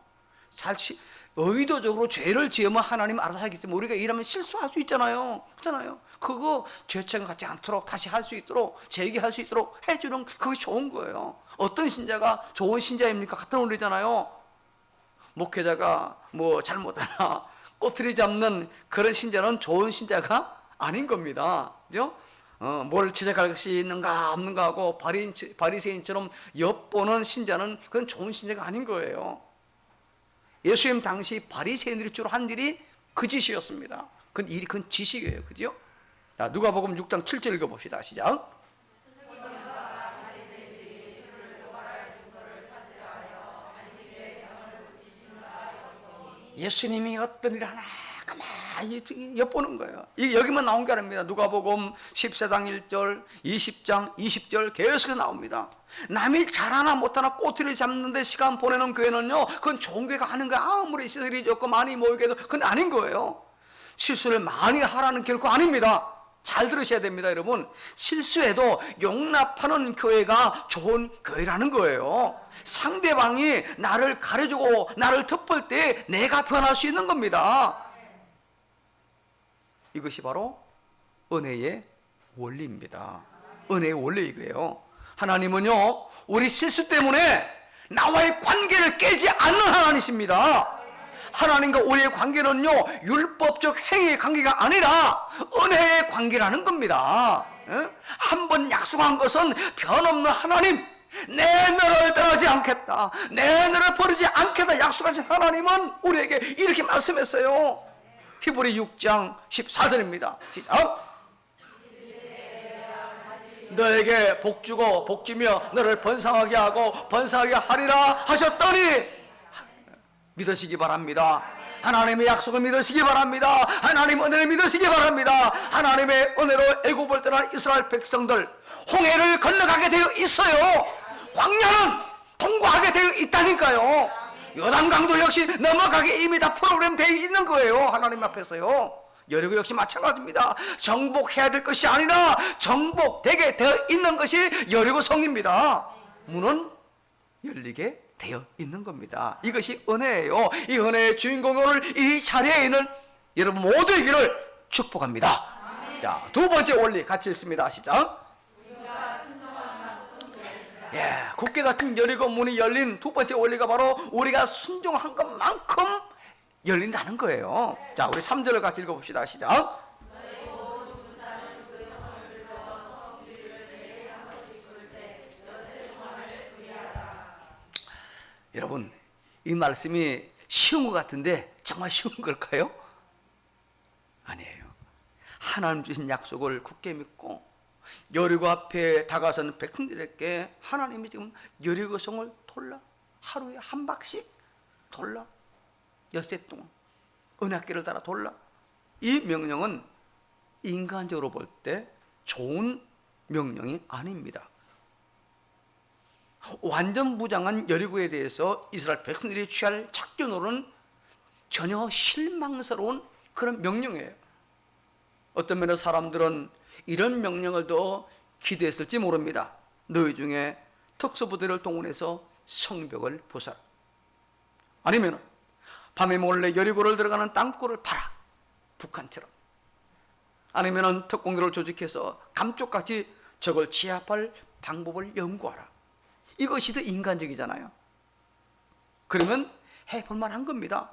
의도적으로 죄를 지으면 하나님 알아서 하기 때문에 우리가 일하면 실수할 수 있잖아요. 그렇잖아요. 그거 죄책감 갖지 않도록 다시 할 수 있도록 재기할 수 있도록 해주는 그것이 좋은 거예요. 어떤 신자가 좋은 신자입니까? 같은 원리잖아요. 목회자가 뭐 잘못하나 꼬투리 잡는 그런 신자는 좋은 신자가 아닌 겁니다. 그죠? 뭘 지적할 것이 있는가 없는가 하고 바리새인처럼 엿보는 신자는 그건 좋은 신자가 아닌 거예요. 예수님 당시 바리새인들이 주로 한 일이 그 짓이었습니다. 그건 지식이에요. 그죠? 자, 누가복음 6장 7절 읽어봅시다. 시작. 예수님이 어떤 일을 하나 가만히 엿보는 거예요. 이게 여기만 나온 게 아닙니다. 누가복음 14장 1절, 20장 20절 계속해서 나옵니다. 남이 잘하나 못하나 꼬투리 잡는데 시간 보내는 교회는요, 그건 좋은 교회가 아닌 거예요. 아무리 시설이 좋고 많이 모이게 해도 그건 아닌 거예요. 실수를 많이 하라는 결코 아닙니다. 잘 들으셔야 됩니다, 여러분. 실수해도 용납하는 교회가 좋은 교회라는 거예요. 상대방이 나를 가려주고 나를 덮을 때 내가 변할 수 있는 겁니다. 이것이 바로 은혜의 원리입니다. 은혜의 원리 이거예요. 하나님은요, 우리 실수 때문에 나와의 관계를 깨지 않는 하나님이십니다. 하나님과 우리의 관계는요, 율법적 행위의 관계가 아니라 은혜의 관계라는 겁니다. 한 번 약속한 것은 변없는 하나님, 내 너를 떠나지 않겠다, 내 너를 버리지 않겠다 약속하신 하나님은 우리에게 이렇게 말씀했어요. 히브리 6장 14절입니다. 시작. 너에게 복주고 복주며 너를 번성하게 하고 번성하게 하리라 하셨더니, 믿으시기 바랍니다. 하나님의 약속을 믿으시기 바랍니다. 하나님 은혜를 믿으시기 바랍니다. 하나님의 은혜로 애굽을 떠난 이스라엘 백성들 홍해를 건너가게 되어 있어요. 광야는 통과하게 되어 있다니까요. 요단강도 역시 넘어가게 이미 다 프로그램 되어 있는 거예요. 하나님 앞에서요. 여리고 역시 마찬가지입니다. 정복해야 될 것이 아니라 정복되게 되어 있는 것이 여리고 성입니다. 문은 열리게 되어 있는 겁니다. 이것이 은혜예요. 이 은혜의 주인공이 오늘 이 자리에 있는 여러분 모두이기를 축복합니다. 자, 두 번째 원리 같이 읽습니다. 시작. 예, 굳게 닫힌 여리고 문이 열린 두 번째 원리가 바로 우리가 순종한 것만큼 열린다는 거예요. 자, 우리 3절을 같이 읽어봅시다. 시작. 여러분, 이 말씀이 쉬운 것 같은데 정말 쉬운 걸까요? 아니에요. 하나님 주신 약속을 굳게 믿고 여리고 앞에 다가선 백성들에게 하나님이 지금 여리고성을 돌라, 하루에 한 박씩 돌라, 엿새 동안 은하길을 따라 돌라. 이 명령은 인간적으로 볼 때 좋은 명령이 아닙니다. 완전 무장한 여리고에 대해서 이스라엘 백성들이 취할 작전으로는 전혀 실망스러운 그런 명령이에요. 어떤 면에서 사람들은 이런 명령을 더 기대했을지 모릅니다. 너희 중에 특수부대를 동원해서 성벽을 부숴라. 아니면 밤에 몰래 여리고를 들어가는 땅굴을 파라. 북한처럼. 아니면 특공대를 조직해서 감쪽같이 적을 제압할 방법을 연구하라. 이것이 더 인간적이잖아요. 그러면 해볼 만한 겁니다.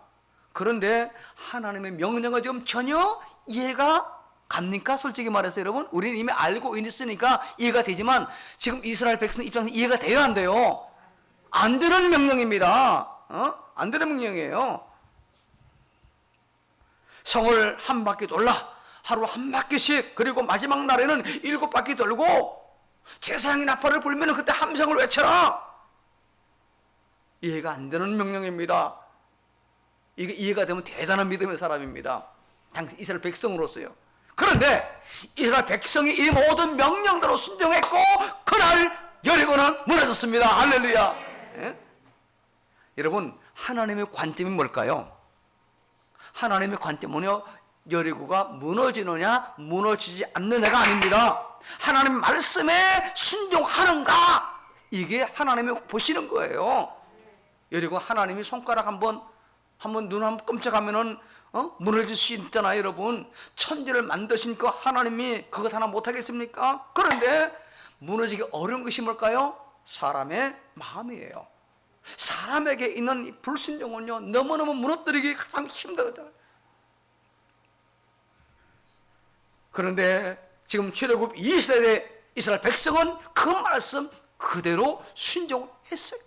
그런데 하나님의 명령을 지금 전혀 이해가 갑니까? 솔직히 말해서 여러분, 우리는 이미 알고 있으니까 이해가 되지만 지금 이스라엘 백성 입장에서 이해가 돼요, 안 돼요? 안 되는 명령입니다. 안 되는 명령이에요. 성을 한 바퀴 돌라. 하루 한 바퀴씩. 그리고 마지막 날에는 7바퀴 돌고 제사장이 나팔을 불면 그때 함성을 외쳐라. 이해가 안 되는 명령입니다. 이게 이해가 되면 대단한 믿음의 사람입니다. 당시 이스라엘 백성으로서요. 그런데 이스라엘 백성이 이 모든 명령대로 순종했고 그날 여리고는 무너졌습니다. 할렐루야. 예? 여러분, 하나님의 관점이 뭘까요? 하나님의 관점은요, 여리고가 무너지느냐 무너지지 않느냐가 아닙니다. 하나님 말씀에 순종하는가, 이게 하나님이 보시는 거예요. 여리고 하나님이 손가락 한번 눈 한번 끔찍하면은 무너질 수 있잖아요. 여러분, 천지를 만드신 그 하나님이 그것 하나 못하겠습니까? 그런데 무너지기 어려운 것이 뭘까요? 사람의 마음이에요. 사람에게 있는 이 불순종은요, 너무너무 무너뜨리기 가장 힘들었잖아요. 그런데 지금 출애굽 2세대 이스라엘 백성은 그 말씀 그대로 순종했어요.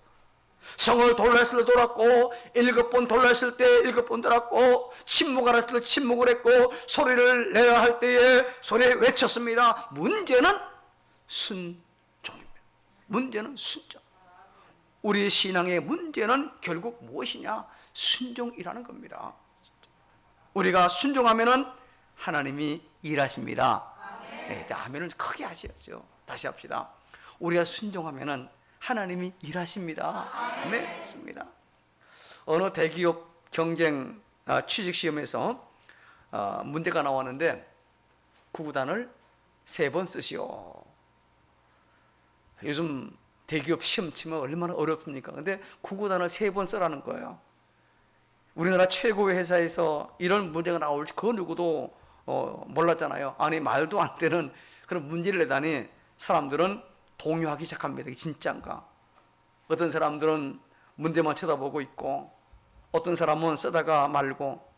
성을 돌렸을 때 돌았고, 7번 돌렸을 때 7번 돌았고, 침묵하라 했을 때 침묵을 했고, 소리를 내야 할 때에 소리 외쳤습니다. 문제는 순종입니다. 문제는 순종. 우리의 신앙의 문제는 결국 무엇이냐? 순종이라는 겁니다. 우리가 순종하면은 하나님이 일하십니다. 네, 아멘을 크게 하셔야죠. 다시 합시다. 우리가 순종하면은 하나님이 일하십니다. 네, 맞습니다. 어느 대기업 경쟁 취직 시험에서 문제가 나왔는데 구구단을 3번 쓰시오. 요즘 대기업 시험 치면 얼마나 어렵습니까? 근데 구구단을 3번 쓰라는 거예요. 우리나라 최고의 회사에서 이런 문제가 나올지 그 누구도 몰랐잖아요. 아니, 말도 안 되는 그런 문제를 내다니 사람들은 동요하기 시작합니다. 이게 진짜인가? 어떤 사람들은 문제만 쳐다보고 있고, 어떤 사람은 쓰다가 말고,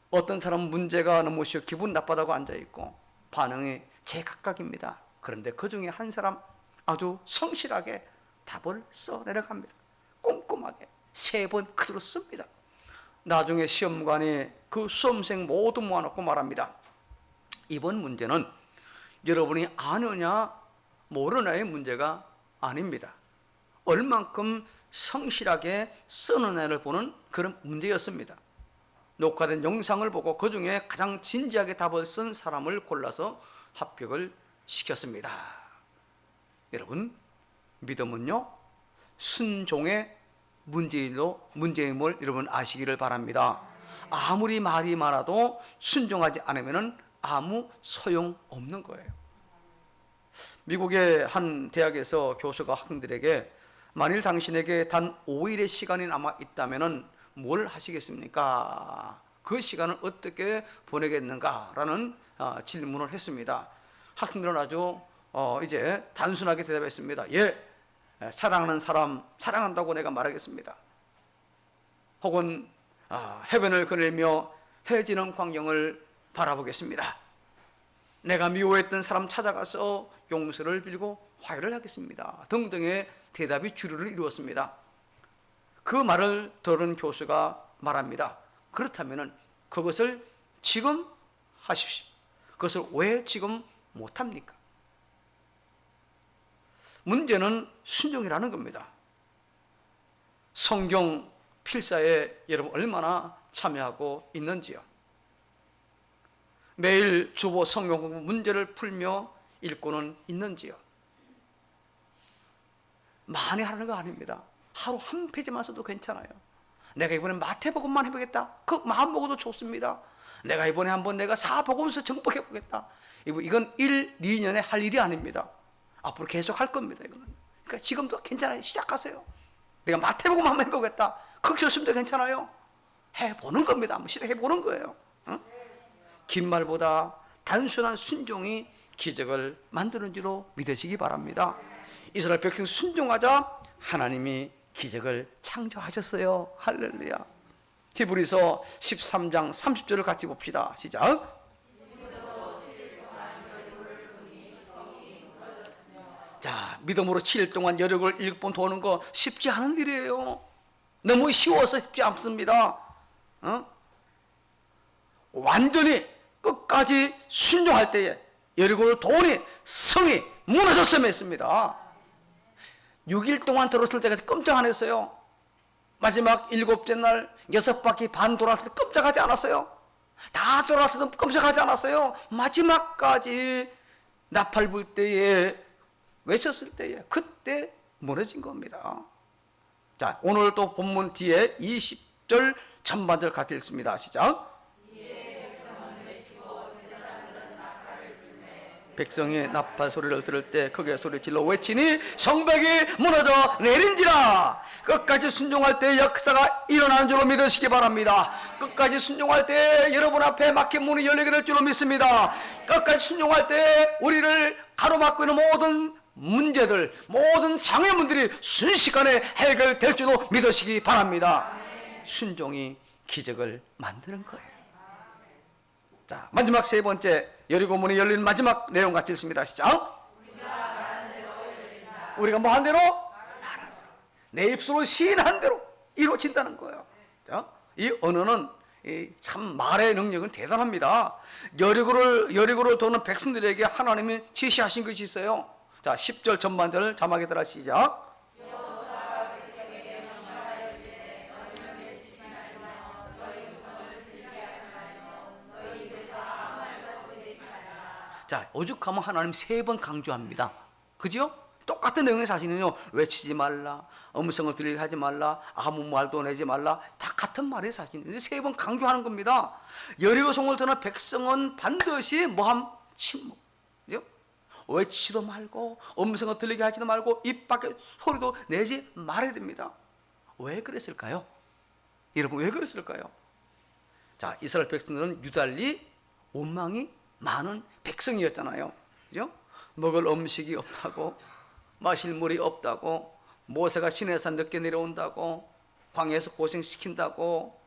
어떤 사람은 문제가 너무 쉬워 기분 나쁘다고 앉아있고, 반응이 제각각입니다. 그런데 그 중에 한 사람 아주 성실하게 답을 써 내려갑니다. 꼼꼼하게 3번 그대로 씁니다. 나중에 시험관이 그 수험생 모두 모아놓고 말합니다. 이번 문제는 여러분이 아느냐 모르냐의 문제가 아닙니다. 얼만큼 성실하게 쓰느냐를 보는 그런 문제였습니다. 녹화된 영상을 보고 그 중에 가장 진지하게 답을 쓴 사람을 골라서 합격을 시켰습니다. 여러분, 믿음은요, 순종의 문제임을 여러분 아시기를 바랍니다. 아무리 말이 많아도 순종하지 않으면 아무 소용없는 거예요. 미국의 한 대학에서 교수가 학생들에게 만일 당신에게 단 5일의 시간이 남아 있다면 뭘 하시겠습니까? 그 시간을 어떻게 보내겠는가라는 질문을 했습니다. 학생들은 아주 이제 단순하게 대답했습니다. 예, 사랑하는 사람 사랑한다고 내가 말하겠습니다. 혹은 해변을 거닐며 해지는 광경을 바라보겠습니다. 내가 미워했던 사람 찾아가서 용서를 빌고 화해를 하겠습니다. 등등의 대답이 주류를 이루었습니다. 그 말을 들은 교수가 말합니다. 그렇다면 그것을 지금 하십시오. 그것을 왜 지금 못합니까? 문제는 순종이라는 겁니다. 성경 필사에 여러분 얼마나 참여하고 있는지요? 매일 주보 성경 공부 문제를 풀며 읽고는 있는지요? 많이 하는 거 아닙니다. 하루 한 페이지만 써도 괜찮아요. 내가 이번에 마태복음만 해보겠다. 그 마음 먹어도 좋습니다. 내가 이번에 한번 내가 사복음서 정복해보겠다. 이건 1, 2년에 할 일이 아닙니다. 앞으로 계속 할 겁니다. 이거는. 그러니까 지금도 괜찮아요. 시작하세요. 내가 마태복음 한번 해보겠다. 그 결심도 괜찮아요. 해보는 겁니다. 한번 시도해보는 거예요. 긴 말보다 단순한 순종이 기적을 만드는 줄로 믿으시기 바랍니다. 이스라엘 백성 순종하자 하나님이 기적을 창조하셨어요. 할렐루야. 히브리서 13장 30절을 같이 봅시다. 시작. 자, 믿음으로 7일 동안 여력을 7번 도는 거 쉽지 않은 일이에요. 너무 쉬워서 쉽지 않습니다. 완전히 끝까지 순종할 때에 여리고를 도니 성이 무너졌음에 있습니다. 6일 동안 들었을 때까지 꼼짝 안 했어요. 마지막 7째 날 6바퀴 반 돌았을 때 꼼짝하지 않았어요. 다 돌았을 때 꼼짝하지 않았어요. 마지막까지 나팔 불 때에 외쳤을 때에 그때 무너진 겁니다. 자, 오늘 또 본문 뒤에 20절 전반절 같이 읽습니다. 시작. 백성이 나팔 소리를 들을 때 크게 소리질러 외치니 성벽이 무너져 내린지라. 끝까지 순종할 때 역사가 일어나는 줄로 믿으시기 바랍니다. 끝까지 순종할 때 여러분 앞에 막힌 문이 열리게 될 줄로 믿습니다. 끝까지 순종할 때 우리를 가로막고 있는 모든 문제들, 모든 장애물들이 순식간에 해결될 줄로 믿으시기 바랍니다. 순종이 기적을 만드는 거예요. 자, 마지막 세 번째 여리고 문이 열리는 마지막 내용 같이 읽습니다. 시작. 우리가 뭐 한 대로? 말한 대로. 내 입술로 시인한 대로 이루어진다는 거예요. 자, 이 언어는 참 말의 능력은 대단합니다. 여리고를 도는 백성들에게 하나님이 지시하신 것이 있어요. 자, 10절 전반절 자막에 따라 시작. 자, 오죽하면 하나님 3번 강조합니다. 그죠? 똑같은 내용의 사실은요, 외치지 말라, 음성을 들리게 하지 말라, 아무 말도 내지 말라, 다 같은 말의 사실인데 3번 강조하는 겁니다. 여리고 성을 드는 백성은 반드시 뭐함? 침묵. 그죠? 외치지도 말고, 음성을 들리게 하지도 말고, 입 밖에 소리도 내지 말아야 됩니다. 왜 그랬을까요? 여러분, 왜 그랬을까요? 자, 이스라엘 백성들은 유달리 원망이 많은 백성이었잖아요. 그죠? 먹을 음식이 없다고, 마실 물이 없다고, 모세가 시내산 늦게 내려온다고, 광야에서 고생시킨다고,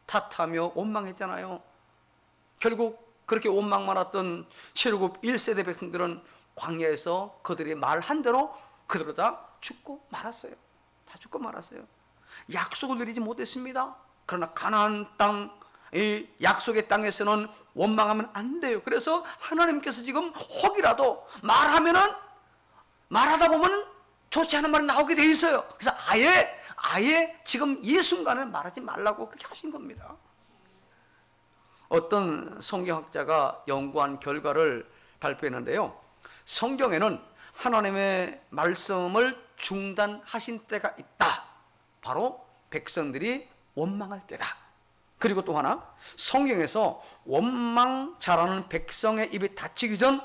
탓하며 원망했잖아요. 결국 그렇게 원망 많았던 cherub 1세대 백성들은 광야에서 그들이 말한 대로 그대로 다 죽고 말았어요. 다 죽고 말았어요. 약속을 누리지 못했습니다. 그러나 가나안 땅, 이 약속의 땅에서는 원망하면 안 돼요. 그래서 하나님께서 지금 혹이라도 말하다 보면 좋지 않은 말이 나오게 돼 있어요. 그래서 아예 지금 이 순간은 말하지 말라고 그렇게 하신 겁니다. 어떤 성경학자가 연구한 결과를 발표했는데요, 성경에는 하나님의 말씀을 중단하신 때가 있다. 바로 백성들이 원망할 때다. 그리고 또 하나, 성경에서 원망 잘하는 백성의 입이 닫히기 전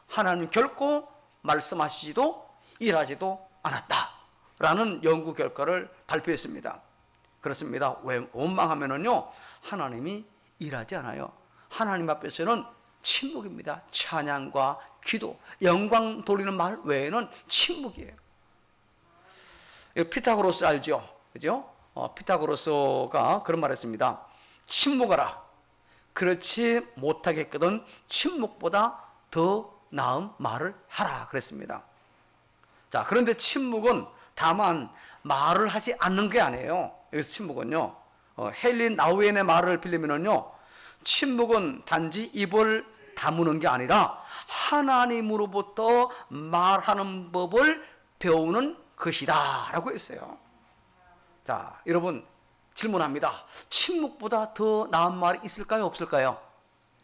하나님 결코 말씀하시지도 일하지도 않았다 라는 연구 결과를 발표했습니다. 그렇습니다. 왜 원망하면은요, 하나님이 일하지 않아요. 하나님 앞에서는 침묵입니다. 찬양과 기도, 영광 돌리는 말 외에는 침묵이에요. 피타고라스 알죠? 그죠? 피타고라스가 그런 말을 했습니다. 침묵하라. 그렇지 못하겠거든 침묵보다 더 나은 말을 하라 그랬습니다. 자, 그런데 침묵은 다만 말을 하지 않는 게 아니에요. 여기서 침묵은요, 헨리 나우엔의 말을 빌리면은요, 침묵은 단지 입을 다무는 게 아니라 하나님으로부터 말하는 법을 배우는 것이다 라고 했어요. 자, 여러분 질문합니다. 침묵보다 더 나은 말이 있을까요? 없을까요?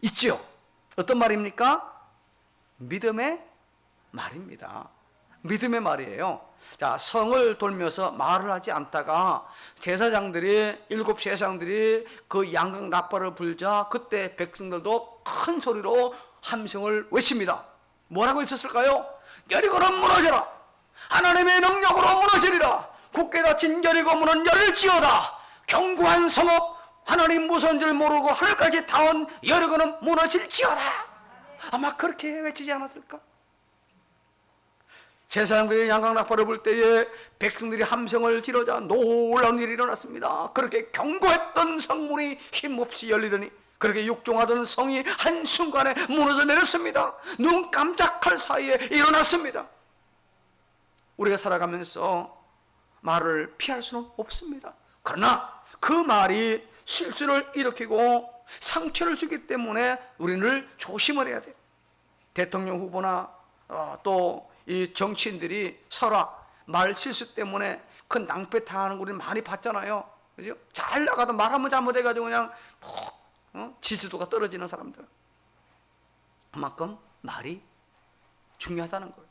있죠. 어떤 말입니까? 믿음의 말입니다. 믿음의 말이에요. 자, 성을 돌면서 말을 하지 않다가 제사장들이, 7 제사장들이 그 양각 나팔을 불자 그때 백성들도 큰 소리로 함성을 외칩니다. 뭐라고 했었을까요? 여리고는 무너져라. 하나님의 능력으로 무너지리라. 굳게 닫힌 여리고 문은 열릴지어다. 견고한 성읍, 하나님 무서운 줄 모르고 하늘까지 닿은 여리고는 무너질지어다. 아마 그렇게 외치지 않았을까? 제사장들이 양강낙파를 불 때에 백성들이 함성을 지르자 놀라운 일이 일어났습니다. 그렇게 견고했던 성문이 힘없이 열리더니 그렇게 육종하던 성이 한순간에 무너져 내렸습니다. 눈 깜짝할 사이에 일어났습니다. 우리가 살아가면서 말을 피할 수는 없습니다. 그러나 그 말이 실수를 일으키고 상처를 주기 때문에 우리는 조심을 해야 돼요. 대통령 후보나 또 이 정치인들이 서로 말 실수 때문에 큰 낭패 당하는 거 우리는 많이 봤잖아요. 그죠? 잘 나가도 말 한번 잘못해가지고 그냥 지지도가 떨어지는 사람들. 그만큼 말이 중요하다는 거예요.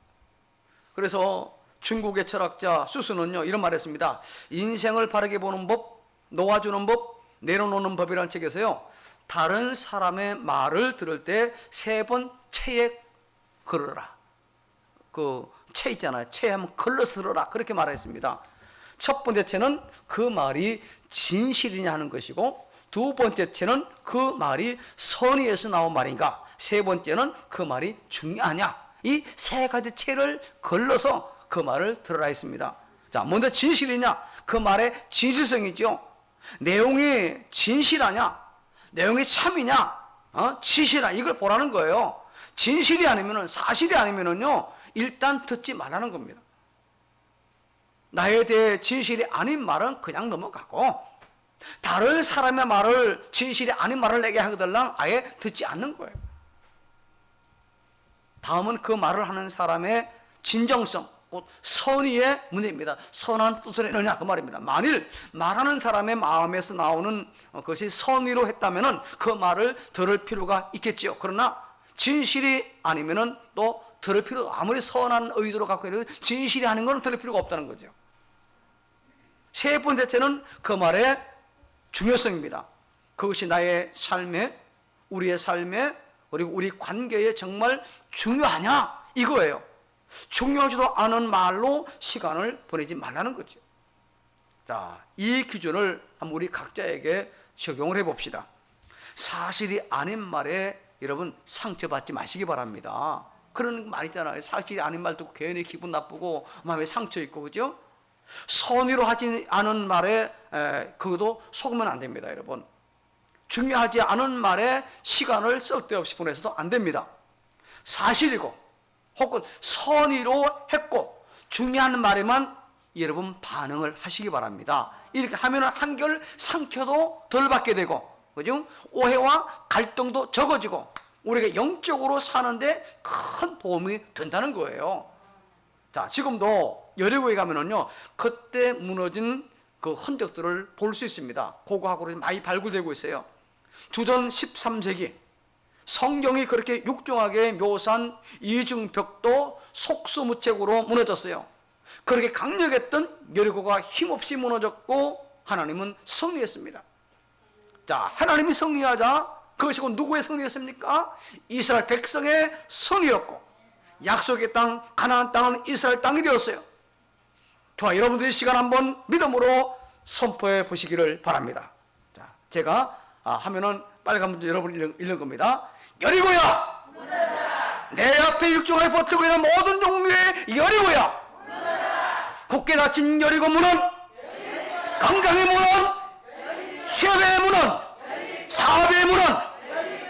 그래서 중국의 철학자 수수는요 이런 말을 했습니다. 인생을 바르게 보는 법, 놓아주는 법, 내려놓는 법이라는 책에서요, 다른 사람의 말을 들을 때 3번 체에 걸어라. 그 채 있잖아요. 채 하면 걸러서 들어라. 그렇게 말했습니다. 첫 번째 채는 그 말이 진실이냐 하는 것이고, 두 번째 채는 그 말이 선의에서 나온 말인가, 세 번째는 그 말이 중요하냐. 이 3가지 채를 걸러서 그 말을 들어라 했습니다. 자, 먼저 진실이냐? 그 말의 진실성이죠. 내용이 진실하냐? 내용이 참이냐? 지시냐? 이걸 보라는 거예요. 진실이 아니면은, 사실이 아니면은요, 일단 듣지 말라는 겁니다. 나에 대해 진실이 아닌 말은 그냥 넘어가고, 다른 사람의 말을, 진실이 아닌 말을 내게 하거들랑 아예 듣지 않는 거예요. 다음은 그 말을 하는 사람의 진정성, 곧 선의의 문제입니다. 선한 뜻을 내느냐 그 말입니다. 만일 말하는 사람의 마음에서 나오는 것이 선의로 했다면 그 말을 들을 필요가 있겠지요. 그러나 진실이 아니면은 또 들을 필요, 아무리 선한 의도로 갖고 있는 진실이 아닌 건 들을 필요가 없다는 거죠. 세 번째는 그 말의 중요성입니다. 그것이 나의 삶에, 우리의 삶에, 그리고 우리 관계에 정말 중요하냐 이거예요. 중요하지도 않은 말로 시간을 보내지 말라는 거죠. 자, 이 기준을 한번 우리 각자에게 적용을 해봅시다. 사실이 아닌 말에 여러분 상처받지 마시기 바랍니다. 그런 말 있잖아요. 사실이 아닌 말 듣고 괜히 기분 나쁘고 마음에 상처 있고, 그죠? 선의로 하지 않은 말에 그것도 속으면 안 됩니다, 여러분. 중요하지 않은 말에 시간을 쓸데없이 보내서도 안 됩니다. 사실이고 혹은 선의로 했고 중요한 말에만 여러분 반응을 하시기 바랍니다. 이렇게 하면 한결 상처도 덜 받게 되고, 그죠? 오해와 갈등도 적어지고 우리가 영적으로 사는데 큰 도움이 된다는 거예요. 자, 지금도 여리고에 가면은요, 그때 무너진 그 흔적들을 볼 수 있습니다. 고고학으로 많이 발굴되고 있어요. 주전 13세기 성경이 그렇게 육중하게 묘사한 이중벽도 속수무책으로 무너졌어요. 그렇게 강력했던 여리고가 힘없이 무너졌고 하나님은 승리했습니다. 자, 하나님이 승리하자 그것이 곧 누구의 승리였습니까? 이스라엘 백성의 승리였고 약속의 땅 가나안 땅은 이스라엘 땅이 되었어요. 저와 여러분들이 시간 한번 믿음으로 선포해 보시기를 바랍니다. 자, 제가 하면은 빨간 문제 여러분 읽는 겁니다. 여리고야, 내 앞에 육중하게 버티고 있는 모든 종류의 여리고야, 굳게 닫힌 여리고 문은, 건강의 문은, 취업의 문은, 사업의 문은,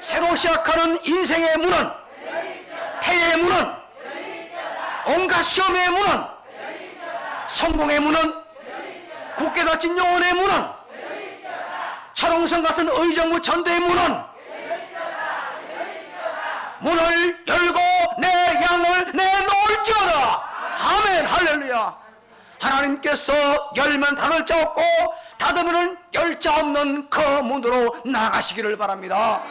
새로 시작하는 인생의 문은, 태의 문은, 온갖 시험의 문은, 성공의 문은, 굳게 닫힌 영혼의 문은, 철옹성 같은 의정부 전대의 문은 문을 열고 내 양을 내놓을지어다. 아멘, 할렐루야. 하나님께서 열면 닫을 자 없고 닫으면 열 자 없는 그 문으로 나가시기를 바랍니다.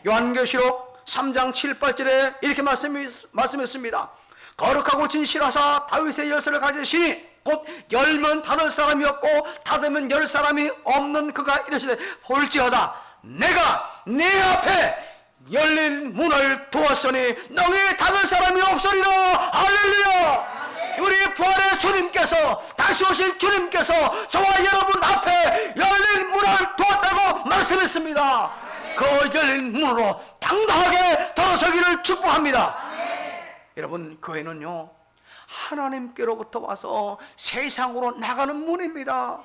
요한계시록 3장 7, 8절에 이렇게 말씀했습니다. 거룩하고 진실하사 다윗의 열쇠를 가지시니 곧 열면 닫을 사람이 없고 닫으면 열 사람이 없는 그가 이르시되 볼지어다 내가 네 앞에 열린 문을 두었으니 능히 닫을 사람이 없으리라. 할렐루야. 우리 부활의 주님께서, 다시 오실 주님께서 저와 여러분 앞에 열린 문을 두었다고 말씀했습니다. 그 열린 문으로 당당하게 들어서기를 축복합니다. 여러분, 교회는요 하나님께로부터 와서 세상으로 나가는 문입니다.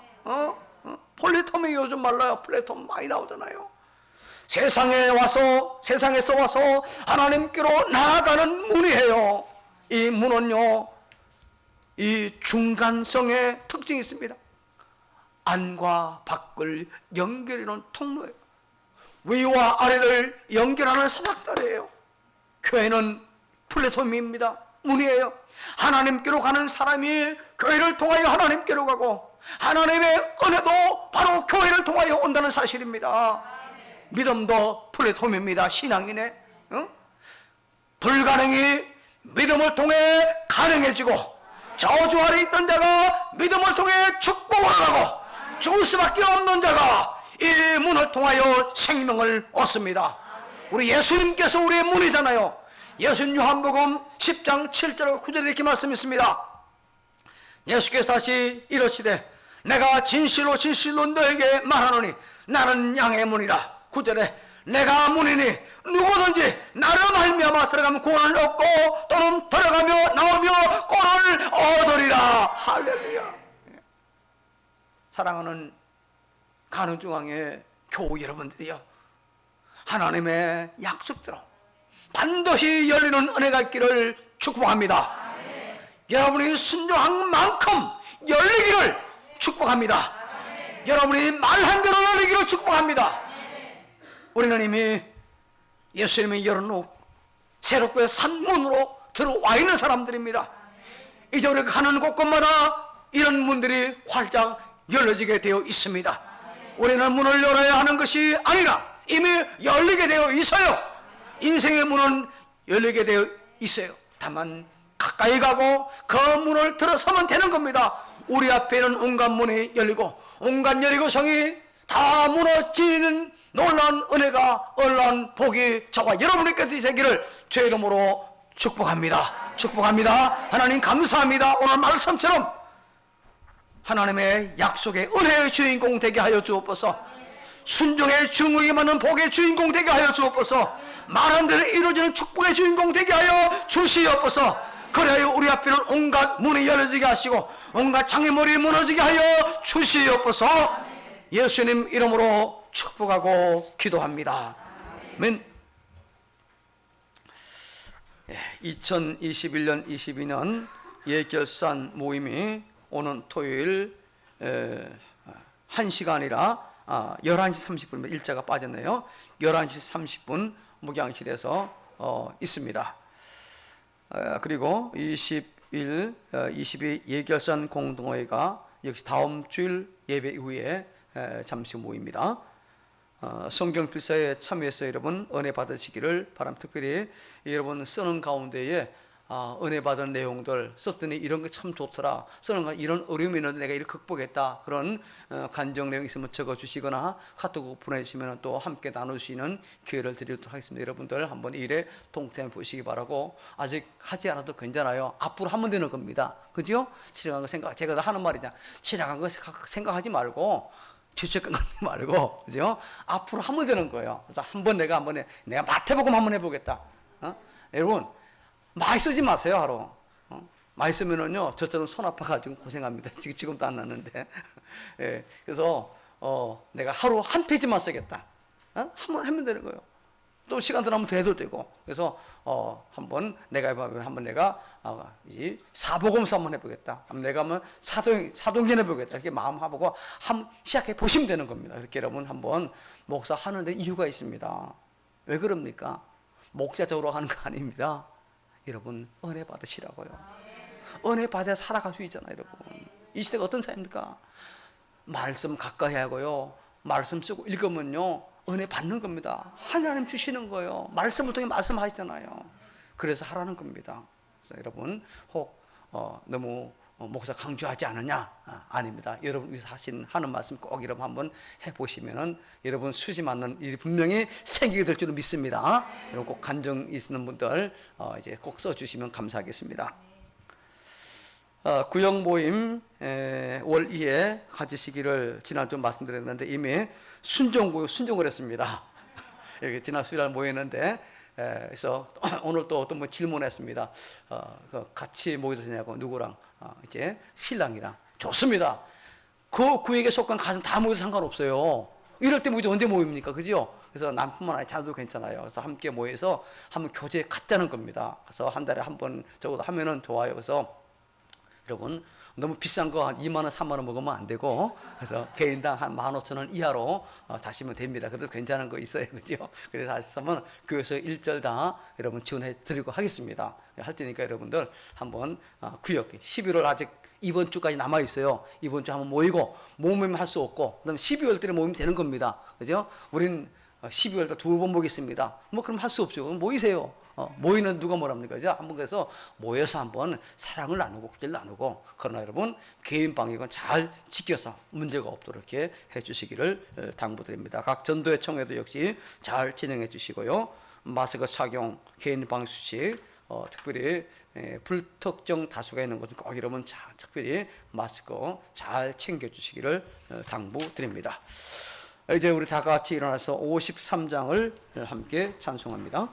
플랫폼이 요즘 말라요. 플랫폼 많이 나오잖아요. 세상에서 와서 하나님께로 나아가는 문이에요. 이 문은요, 이 중간성의 특징이 있습니다. 안과 밖을 연결하는 통로예요. 위와 아래를 연결하는 사닥다리예요. 교회는 플랫폼입니다. 문이에요. 하나님께로 가는 사람이 교회를 통하여 하나님께로 가고, 하나님의 은혜도 바로 교회를 통하여 온다는 사실입니다. 믿음도 플랫폼입니다. 신앙이네. 불가능이 믿음을 통해 가능해지고, 저주 아래 있던 자가 믿음을 통해 축복을 하고, 죽을 수밖에 없는 자가 이 문을 통하여 생명을 얻습니다. 우리 예수님께서 우리의 문이잖아요. 예수님 요한복음 10장 7절 9절에 이렇게 말씀했습니다. 예수께서 다시 이르시되 내가 진실로 진실로 너에게 말하노니 나는 양의 문이라. 9절에 내가 문이니 누구든지 나를 말미암아 들어가면 구원을 얻고 또는 들어가며 나오며 꼴을 얻으리라. 할렐루야. 사랑하는 가는중앙의 교우 여러분들이요, 하나님의 약속대로 반드시 열리는 은혜가 있기를 축복합니다. 여러분이 순종한 만큼 열리기를 축복합니다. 여러분이 말한 대로 열리기를 축복합니다. 우리는 이미 예수님이 열어놓은 새롭게 산문으로 들어와 있는 사람들입니다. 이제 우리가 가는 곳곳마다 이런 문들이 활짝 열려지게 되어 있습니다. 우리는 문을 열어야 하는 것이 아니라 이미 열리게 되어 있어요. 인생의 문은 열리게 되어 있어요. 다만 가까이 가고 그 문을 들어서면 되는 겁니다. 우리 앞에는 온갖 문이 열리고 온갖 여리고성이 다 무너지는 놀라운 은혜가, 놀라운 복이 저와 여러분에게 되기를 주의 이름으로 축복합니다. 축복합니다. 하나님 감사합니다. 오늘 말씀처럼 하나님의 약속의 은혜의 주인공 되게 하여 주옵소서. 순종의 중국에 맞는 복의 주인공 되게 하여 주옵소서. 말한 대로 이루어지는 축복의 주인공 되게 하여 주시옵소서. 그래야 우리 앞에는 온갖 문이 열려지게 하시고 온갖 장애물이 무너지게 하여 주시옵소서. 예수님 이름으로 축복하고 기도합니다. 아멘. 2021년 22년 예결산 모임이 오는 토요일 1시간이라 11시 30분입니다. 일자가 빠졌네요. 11시 30분 목양실에서 있습니다. 그리고 20일, 22 예결산 공동회가 역시 다음 주일 예배 이후에 잠시 모입니다. 성경 필사에 참여해서 여러분 은혜 받으시기를 바랍니다. 특별히 여러분 쓰는 가운데에 은혜 받은 내용들 썼더니 이런 게 참 좋더라, 쓰는 거 이런 어려움이 있는데 내가 이렇게 극복했다, 그런 간정 내용 있으면 적어주시거나 카톡 보내주시면 또 함께 나누시는 기회를 드리도록 하겠습니다. 여러분들 한번 일에 동참해 보시기 바라고, 아직 하지 않아도 괜찮아요. 앞으로 하면 되는 겁니다. 그죠? 지나간 거 생각, 제가 하는 말이냐, 지나간 거 생각하지 말고 죄책감하지 말고, 그죠? 앞으로 하면 되는 거예요. 그래서 내가 마태복음 한번 해보겠다. 여러분 많이 쓰지 마세요. 하루 많이 쓰면은요 저처럼 손 아파가지고 고생합니다. 지금도 안 났는데. 예, 그래서 내가 하루 한 페이지만 쓰겠다. 한번 하면 되는 거예요. 또 시간 들어가면 더 해도 되고. 그래서 한번 내가 이 사복음서 한번 해보겠다. 내가 한번 사도행전 해보겠다. 이렇게 마음 해보고 한번 시작해 보시면 되는 겁니다. 이렇게 여러분 한번 목사 하는데 이유가 있습니다. 왜 그럽니까? 목자적으로 하는 거 아닙니다. 여러분 은혜 받으시라고요. 은혜 받아 살아갈 수 있잖아요. 여러분 이 시대가 어떤 사회입니까? 말씀 가까이 하고요, 말씀 쓰고 읽으면요 은혜 받는 겁니다. 하나님 주시는 거예요. 말씀을 통해 말씀하시잖아요. 그래서 하라는 겁니다. 그래서 여러분 혹 너무 목사 강조하지 않느냐? 아닙니다. 여러분 하는 말씀 꼭 여러분 한번 해보시면은 여러분 수지 맞는 일이 분명히 생기게 될 줄로 믿습니다. 여러분 꼭 간증 있는 분들 이제 꼭 써주시면 감사하겠습니다. 구역 모임 월 2회 가지시기를 지난주 말씀드렸는데 이미 순종을 했습니다. 여기 지난 수요일 모였는데 그래서 오늘 또 어떤 분 질문했습니다. 같이 모여도 되냐고. 누구랑? 이제 신랑이랑. 좋습니다. 그 구역에 속한 가정 다 모여도 상관없어요. 이럴 때 모이죠. 언제 모입니까? 그죠? 그래서 남뿐만 아니라 자도 괜찮아요. 그래서 함께 모여서 한번 교제에 갖자는 겁니다. 그래서 한 달에 한 번 적어도 하면은 좋아요. 그래서 여러분 너무 비싼 거 한 2만 원, 3만 원 먹으면 안 되고, 그래서 개인당 한 15,000원 이하로 다시면 됩니다. 그래도 괜찮은 거 있어요, 그죠? 그래서 하시면 교회에서 1절 다 여러분 지원해 드리고 하겠습니다. 할 테니까 여러분들 한번 구역 11월 아직 이번 주까지 남아 있어요. 이번 주 한번 모이고 모이면 할 수 없고, 그다음에 12월 때는 모이면 되는 겁니다, 그죠? 우린 12월 달 2번 모이겠습니다. 뭐 그럼 할 수 없죠. 그럼 모이세요. 모이는 누가 뭐랍니까? 그죠? 한번 그래서 모여서 한번 사랑을 나누고 구제를 나누고, 그러나 여러분 개인 방역은 잘 지켜서 문제가 없도록 이렇게 해주시기를 당부드립니다. 각 전도회 총회도 역시 잘 진행해 주시고요. 마스크 착용, 개인 방역 수칙, 특별히 불특정 다수가 있는 곳은 꼭 여러분 특별히 마스크 잘 챙겨 주시기를 당부드립니다. 이제 우리 다 같이 일어나서 53장을 함께 찬송합니다.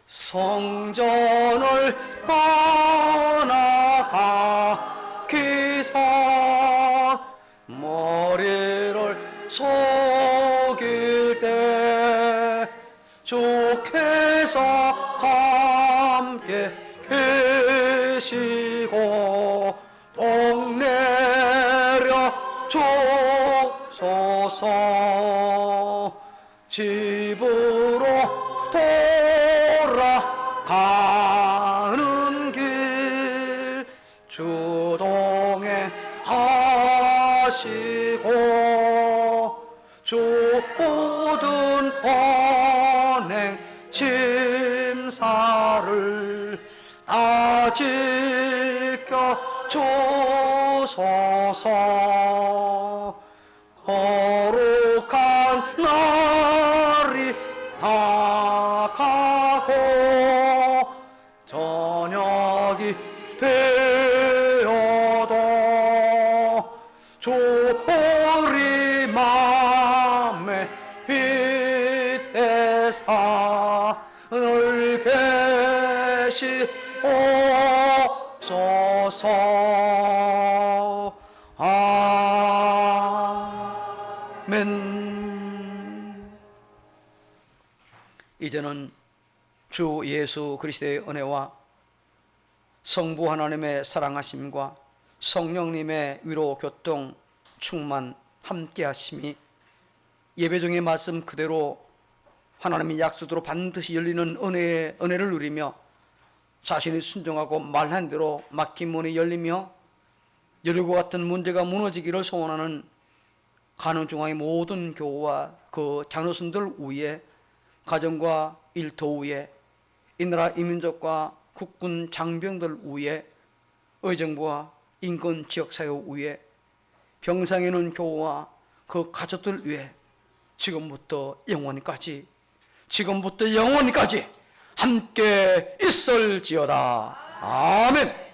성전을 떠나가기 전 머리를 속일 때 주께서 함께 계시고 복 내려 주소서. 집으로 가는 길 주동에 하시고 주 모든 언행 심사를 다 지켜 주소서. 거룩한 날이 다가고 저녁이 되어도 주 우리 맘에 빛대사 늘 계시옵소서. 아멘. 이제는 주 예수 그리스도의 은혜와 성부 하나님의 사랑하심과 성령님의 위로 교통 충만 함께 하심이 예배 중의 말씀 그대로 하나님의 약속으로 반드시 열리는 은혜를 누리며 자신이 순종하고 말한 대로 막힌 문이 열리며 여리고 같은 문제가 무너지기를 소원하는 가는중앙의 모든 교우와 그 장로선들 위에, 가정과 일터 위에, 이 나라 이민족과 국군 장병들 위에, 의정부와 인권 지역사회 위에, 병상에 있는 교우와 그 가족들 위에 지금부터 영원히까지 함께 있을지어다. 아멘.